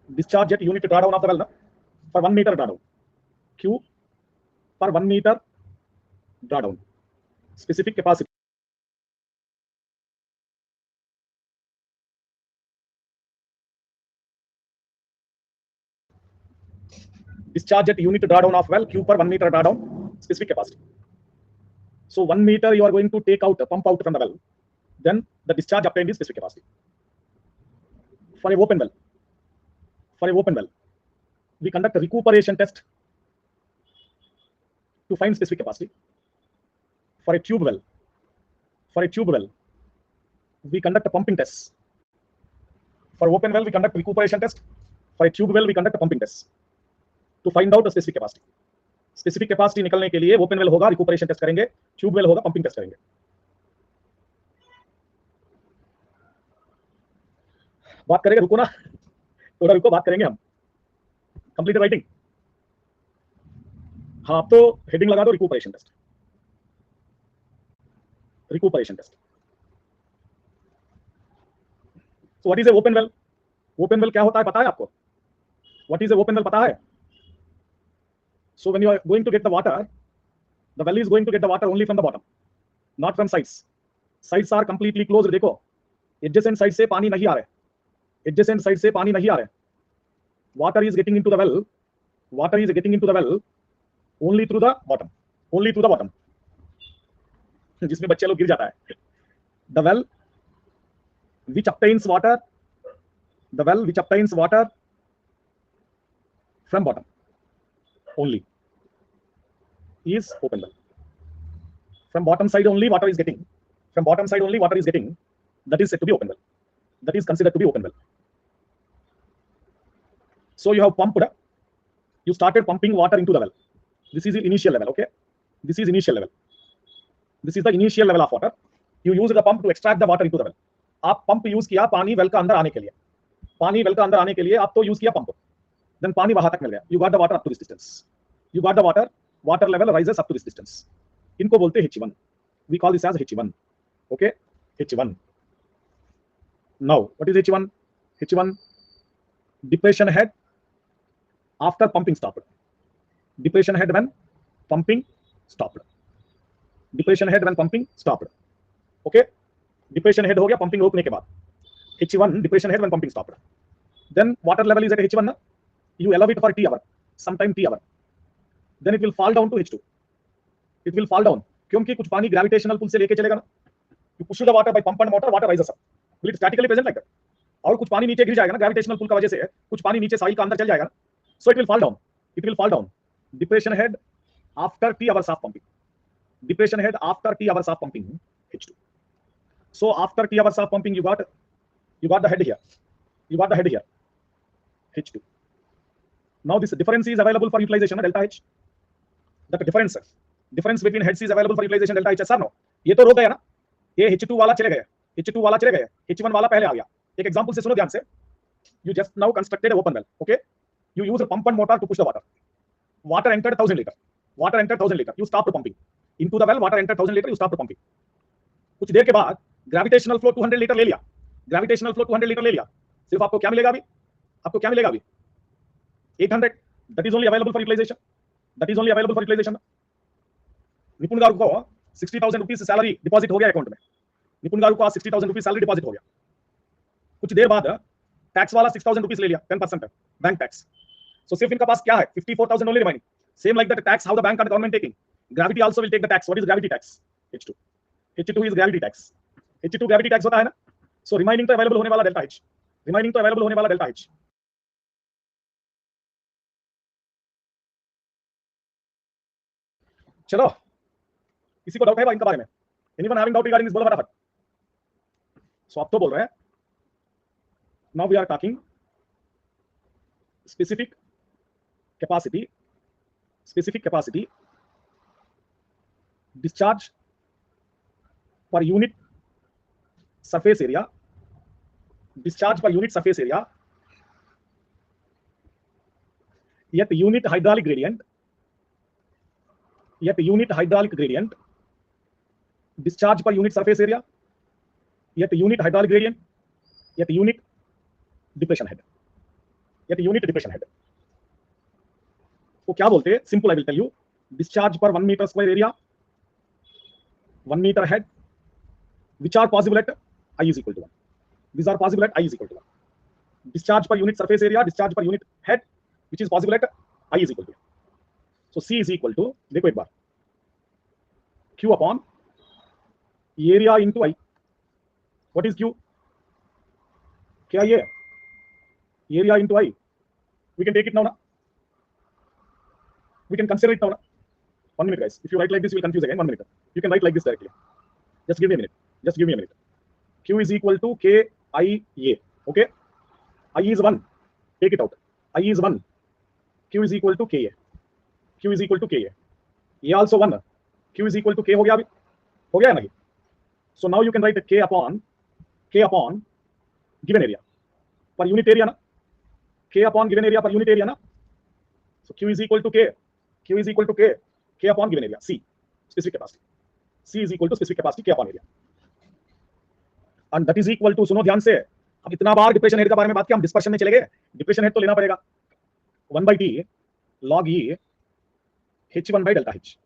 Discharge at unit drawdown of the well ना, per 1 meter drawdown. Q per 1 meter drawdown. Specific capacity. Discharge at unit drawdown of well, Q per 1 meter drawdown, specific capacity. So 1 meter you are going to take out, pump out from the well, then the discharge obtained is specific capacity. For a open well, we conduct a recuperation test to find specific capacity. For a tube well, we conduct a pumping test. For open well, we conduct recuperation test. For a tube well, we conduct a pumping test to find out the specific capacity. Specific capacity निकलने के लिए open well होगा, रिकूपरेशन test करेंगे, tube well होगा, pumping test करेंगे. बात करेंगे, रुको ना, थोड़ा रुको, बात करेंगे हम. Complete writing. हाँ, आप तो हेडिंग लगा दो, recuperation test. Recuperation test. So what is a open well? Open well क्या होता है पता है आपको? What is a open well पता है? So when you are going to get the water, the well is going to get the water only from the bottom, not from sides. Sides are completely closed. देखो, adjacent side से पानी नहीं आ रहा है. Adjacent side से पानी नहीं आ रहा है. Water is getting into the well. Water is getting into the well only through the bottom. Only through the bottom. जिसमें बच्चे लोग गिर जाता है. the well which obtains water, the well which obtains water from bottom only is open well. From bottom side only water is getting, from bottom side only water is getting, that is said to be open well. That is considered to be open well. So you have pumped, you started pumping water into the well. This is the initial level, okay? This is initial level. This is the initial level of water. You use the pump to extract the water into the well. आप pump use किया पानी well का अंदर आने के लिए, पानी well का अंदर आने के लिए आप तो यूज किया पंप, देन पानी वहां तक मिल गया, you got the water up to this distance, you got the water, water level rises up to this distance, इनको बोलते हैं H1, we call this as H1, okay, H1. Now what is H1? H1 depression head after pumping stopped, depression head when pumping stopped, depression head when pumping stopped, okay. Depression head हो गया pumping रोकने के बाद, H1 depression head when pumping stopped, then water level is at H1 ना, you allow it for T hour, some time T hour, then it will fall down to H2, it will fall down, क्योंकि कुछ पानी gravitational pull से लेके चलेगा ना, you push the water by pump and motor, water rises up, will it statically present like that, और कुछ पानी नीचे गिर जाएगा ना ग्रेविटेशनल पुल का वजह से, कुछ पानी नीचे सॉइल का अंदर चल जाएगा ना, so it will fall down, it will fall down, depression head after T hours of pumping, depression head after T hours of pumping H2. So after T hours of pumping, you got the head here, you got the head here, H2. Now this difference is available for utilization, delta H. The difference between heads is available for utilization, delta H. Sir no, ये तो रोक गया ना, ये H2 वाला चले गए, H2 वाला चले गए, H1 वाला पहले आ गया. एक एग्जांपल से सुनो ध्यान से, you just now constructed a open well, okay, you use a pump and motor to push the water, water entered 1000 liter, water entered 1000 liter, you stopped pumping into the well, water entered 1000 liter, you stopped pumping. कुछ देर के बाद gravitational flow 200 litre ले लिया, gravitational flow 200 litre ले लिया, सिर्फ आपको क्या मिलेगा अभी, आपको क्या मिलेगा अभी 800, that is only available for utilization, that is only available for utilization. Nipun garu को 60,000 रुपीस सैलरी डिपॉजिट हो गया अकाउंट में, निपुण गारू को 60,000 रुपीस सैलरी डिपॉजिट हो गया, कुछ देर बाद टैक्स वाला 6,000 रुपीस ले लिया, 10% बैंक टैक्स, सो सिर्फ इनका पास क्या है 54,000 only remaining. Same like that tax how the bank and government taking, gravity also will take the tax. What is gravity tax? H2, H2 is gravity tax, H2 gravity tax होता है ना, so remaining तो available होने वाला delta H, remaining तो available होने वाला delta H. चलो किसी को डाउट है भाई इनके बारे में? Anyone having doubt regarding this? बोलो फटाफट. सो आप तो बोल रहे हैं, now we are talking specific capacity, specific capacity discharge per unit surface area, discharge per unit surface area at unit hydraulic gradient, at unit hydraulic gradient, discharge per unit surface area at unit hydraulic gradient, at unit depression head, at unit depression head. तो क्या बोलते हैं? Simple, I will tell you. Discharge per 1 metre square area, 1 metre head, which are possible at I is equal to 1. These are possible at I is equal to 1. Discharge per unit surface area, discharge per unit head, which is possible at I is equal to 1. So C is equal to, देखो एक बार, Q upon area into I. What is Q? क्या ये? Area into I. We can take it now, na? We can consider it now, na? 1 minute, guys. If you write like this, you will confuse again. 1 minute. You can write like this directly. Just give me a minute. Just give me a minute. Q is equal to KIA. Okay. I is 1. Take it out. I is 1. Q is equal to KA. Q is equal to KA. ये also 1. Q is equal to K हो गया अभी? हो गया ना? So now you can write K upon given area per unit area ना? K upon given area per unit area ना? So Q is equal to K. Q is equal to K. K upon given area. C. Specific capacity. C is equal to specific capacity K upon area. And that is equal to, सुनो ध्यान से, हम इतना बार depression head के बारे में बात किया, हम डिस्पर्शन में चले गए. डिप्रेशन हेड तो लेना पड़ेगा 1/T log E H1 by delta H.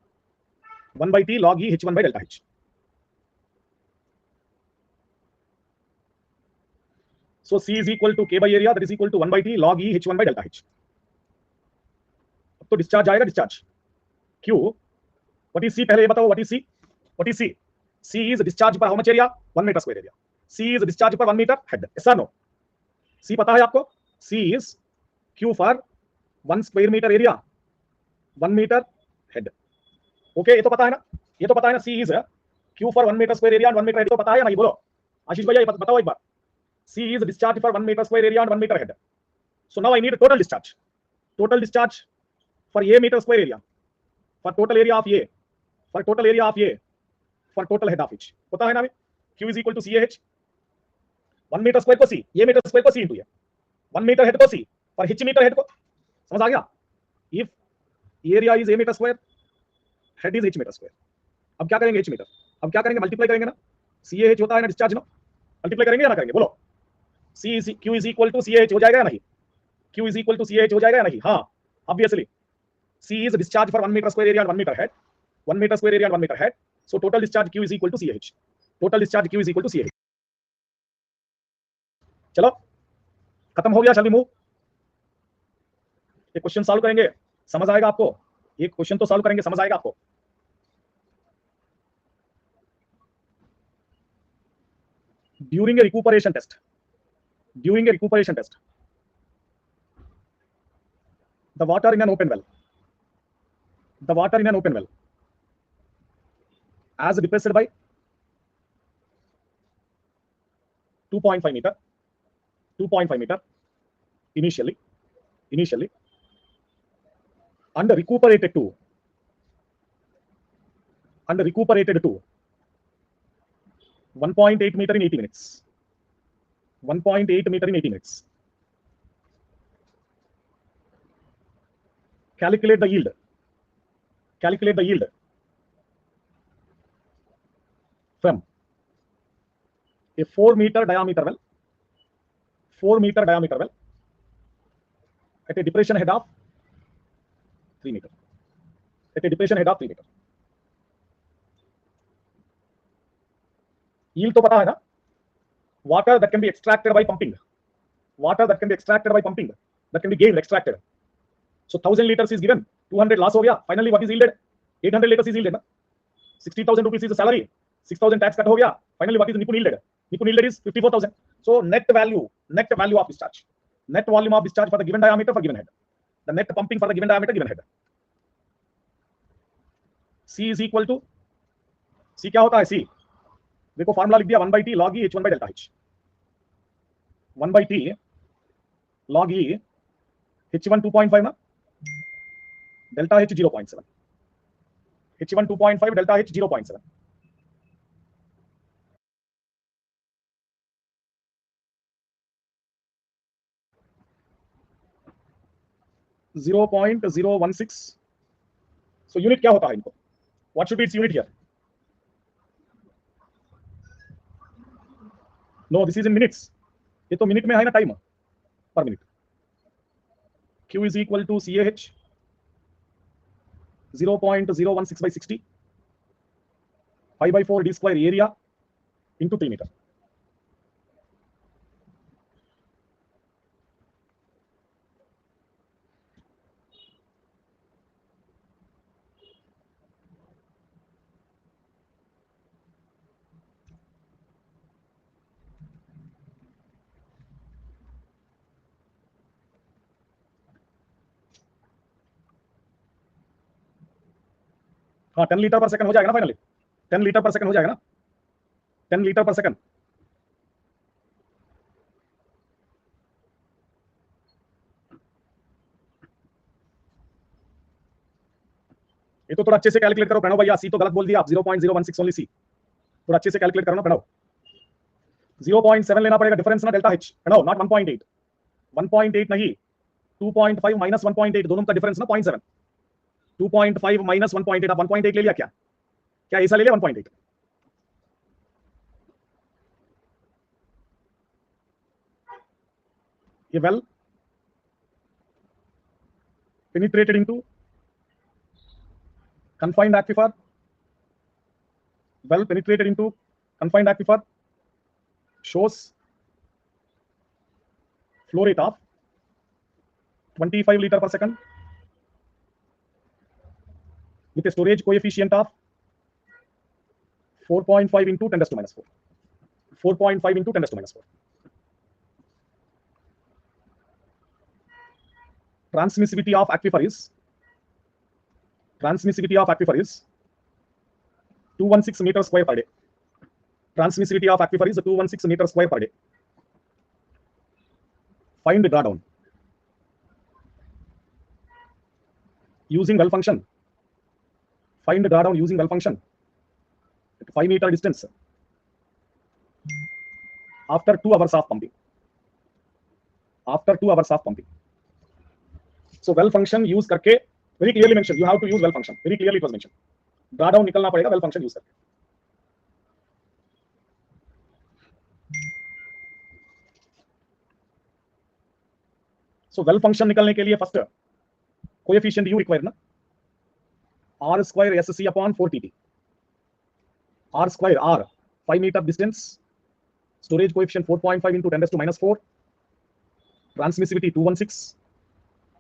1/T log E H1 by delta H. So C is equal to K by area, that is equal to 1/T log E H1 by delta H. अब तो discharge आएगा, discharge Q. What is C? पहले ये बताओ, what is C? What is C? C is discharge per how much area? 1 meter square area. C is discharge per 1 meter head. Yes or no? C पता है आपको? C is Q for 1 square meter area, 1 meter head. Okay, ये तो पता है ना? ये तो पता है ना? C is Q for 1 meter square area and 1 meter head. तो पता है या नहीं? बोलो आशीष भैया, ये बताओ एक बार. C is discharge for 1 meter square area and 1 meter head. So now I need total discharge. Total discharge for A meter square area, for total area of A, for total area of A, for total head of each. पता है ना? Q is equal to CAH. 1 meter square को C, A meter square को C into A. 1 meter head को C, और H meter head को. समझ आ गया? If area is A meter square, head is H meter square. अब क्या करेंगे? H meter. अब क्या करेंगे? मल्टीप्लाई करेंगे ना. CAH होता है ना डिस्चार्ज ना. मल्टीप्लाई करेंगे या ना करेंगे? बोलो. Q is equal to CAH हो जाएगा या नहीं? Q is equal to CAH हो जाएगा या नहीं? हाँ, obviously. C is discharge for 1 meter square area and 1 meter head. 1 meter square area and 1 meter head. So total discharge Q is equal to CAH. Total discharge Q is equal to CAH. चलो खत्म हो गया. Shall we move? एक question solve करेंगे, समझ आएगा आपको. एक क्वेश्चन तो सॉल्व करेंगे, समझ आएगा आपको. During a recuperation test, during a recuperation test, the water in an open well, the water in an open well as depressed by 2.5 meter, 2.5 meter initially and recuperated to 1.8 meter in 80 minutes, 1.8 meter in 80 minutes. Calculate the yield, calculate the yield from a 4 meter diameter well, 4 meter diameter well at a depression head of 3 meter, at a depression head of 3 meter. Yield तो पता है ना? Water that can be extracted by pumping, water that can be extracted by pumping, that can be gained, extracted. So 1000 liters is given, 200 loss हो गया. Finally what is yielded? 800 liters is yielded ना. 60,000 rupees is the salary, 6,000 tax cut हो गया. Finally what is Nipun yielded? Nipun yielded is 54,000. So net value of discharge, net volume of discharge for the given diameter for given head, the net pumping for the given diameter given head. C is equal to, C क्या होता है? C देखो formula लिख दिया, 1/T log E H1 by delta H, 1/T log E H1 2.5 ना, delta H 0.7, H1 2.5 delta H 0.7. .016. So unit क्या होता है इनको? What should be its unit here? No, this is in minutes. ये तो मिनट में है ना, टाइम पर minute. Q is equal to CAH 0.016 by 60, 5/4 d square area into 3 meter. हाँ 10 लीटर पर सेकंड हो जाएगा ना फाइनली, 10 लीटर पर सेकंड हो जाएगा ना, 10 लीटर पर सेकंड. ये तो थोड़ा अच्छे से कैलकुलेट करो प्रणव भैया. सी तो गलत बोल दिया आप, 0.016 ओनली सी. थोड़ा अच्छे से कैलकुलेट करो ना प्रणव. 0.7 लेना पड़ेगा डिफरेंस ना डेल्टा एच प्रणव, नॉट 1.8. 1.8 नहीं, 2.5 माइनस 1.8 दोनों का डिफरेंस ना 0.7. 2.5 माइनस 1.8, आप 1.8 ले लिया क्या? क्या ऐसा ले लिया 1.8? ये well penetrated into confined aquifer, well penetrated into confined aquifer, shows flow rate of 25 liter per second with a storage coefficient of 4.5 into 10 raised to minus 4. 4.5 into 10 raised to minus 4. Transmissivity of aquifer is 216 meters square per day. Transmissivity of aquifer is 216 meters square per day. Find the drawdown using well function. Find the drawdown using well function at 5 meter distance after 2 hours of pumping. After 2 hours of pumping. So well function use करके very clearly mentioned. You have to use well function. Very clearly it was mentioned. Drawdown निकलना पड़ेगा well function use करके. So well function निकलने के लिए first coefficient u require ना r square sc upon 4 tt. R square r 5 meter distance, storage coefficient 4.5 into 10 raised to minus 4, transmissivity 216,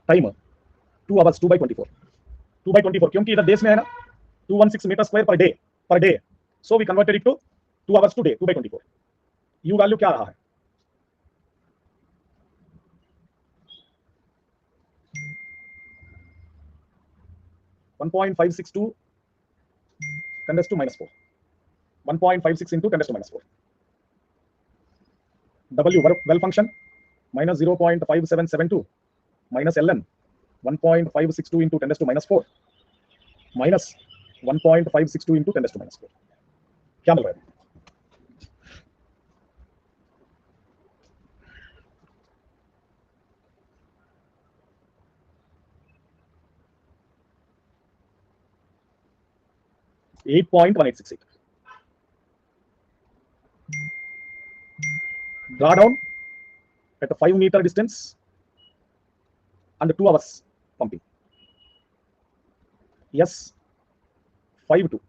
timer 2 hours 2 by 24. 2 by 24 क्योंकि इधर days में है ना 216 metre square per day so we converted it to 2 hours to day 2 by 24. U value क्या रहा है? (1.562 10 raised to minus 4). 1.56 into 10 raised to minus 4. W well function minus 0.5772 minus ln 1.562 into 10 raised to minus 4 minus 1.562 into 10 raised to minus 4. क्या मिल रहा है? (8.1868). Drawdown at a 5 meter distance and 2 hours pumping. Yes, 5.2.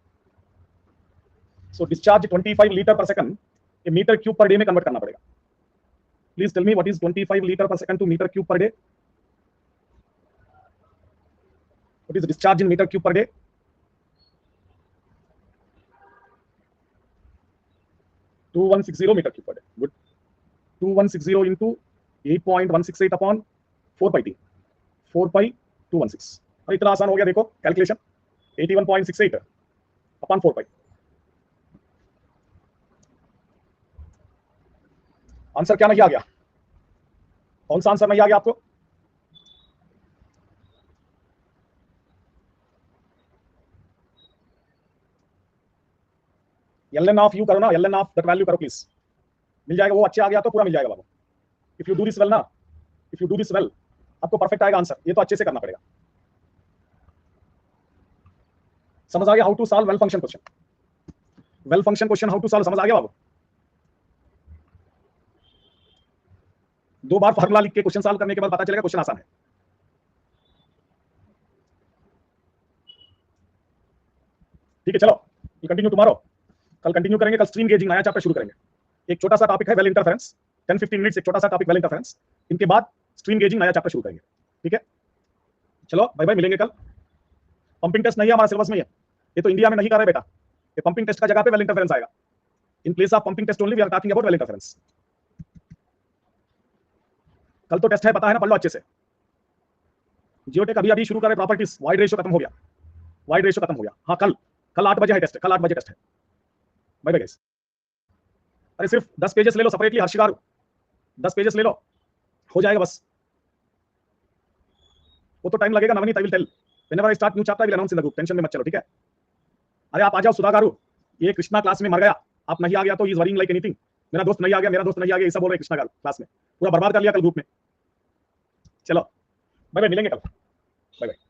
So discharge 25 liter per second, a meter cube per day में convert करना पड़ेगा. Please tell me what is 25 liter per second to meter cube per day? What is the discharge in meter cube per day? 2160 meter cube per day. Good. 2160 into 8.168 upon 4 pi t. 4 pi 216. और इतना आसान हो गया देखो calculation 81.68 upon 4 pi. Answer क्या नहीं आ गया? कौन सा आंसर नहीं आ गया आपको? ln ऑफ यू करो ना, ln ऑफ दैट वैल्यू करो प्लीज. मिल जाएगा वो अच्छे आ गया तो पूरा मिल जाएगा बाबू. If you do this well ना, if you do this well आपको परफेक्ट आएगा आंसर. ये तो अच्छे से करना पड़ेगा. समझ आ गया how to solve well function question? Well function question how to solve समझ आ गया बाबू? 2 बार फार्मूला लिख के क्वेश्चन सॉल्व करने के बाद पता चलेगा क्वेश्चन आसान है. ठीक है, चलो ये कंटिन्यू टुमारो. कल कंटिन्यू करेंगे. कल स्ट्रीम गेजिंग नया चैप्टर शुरू करेंगे. एक छोटा सा टॉपिक है वेल इंटरफेरेंस. 10-15 मिनट्स एक छोटा सा टॉपिक वेल इंटरफेरेंस. इनके बाद स्ट्रीम गेजिंग नया चैप्टर शुरू करेंगे. ठीक है, चलो बाय बाय, मिलेंगे कल. पंपिंग टेस्ट नहीं है हमारे सिलेबस में. ये तो इंडिया में नहीं कर रहे बेटा. ये पंपिंग टेस्ट का जगह पे वेल इंटरफेरेंस आएगा. In place of pumping test only we are talking about well interference. कल तो टेस्ट है, पता है ना, पढ़ लो अच्छे से. जियोटेक अभी शुरू कर रहे. प्रॉपर्टीज वाइड रेशियो खत्म हो गया. वाइड रेशियो खत्म हो गया. हाँ, कल 8 बजे है टेस्ट. कल 8 बजे टेस्ट है. Bye bye guys. अरे सिर्फ 10 पेजेस ले लो सेपरेटली. हर्षिकार 10 पेजेस ले लो, हो जाएगा बस. वो तो टाइम लगेगा. Navneet I will tell whenever I start new chapter I will announce in the group. Tension में मत चलो, ठीक है. अरे आप आ जाओ सुधागारू. ये कृष्णा क्लास में मर गया. आप नहीं आ गया तो he is worrying like anything. मेरा दोस्त नहीं आ गया, मेरा दोस्त नहीं आ गया, ऐसा बोल रहे कृष्णा क्लास में. पूरा बर्बाद कर लिया कल ग्रुप में. चलो बाय बाय, मिलेंगे कल. Bye bye.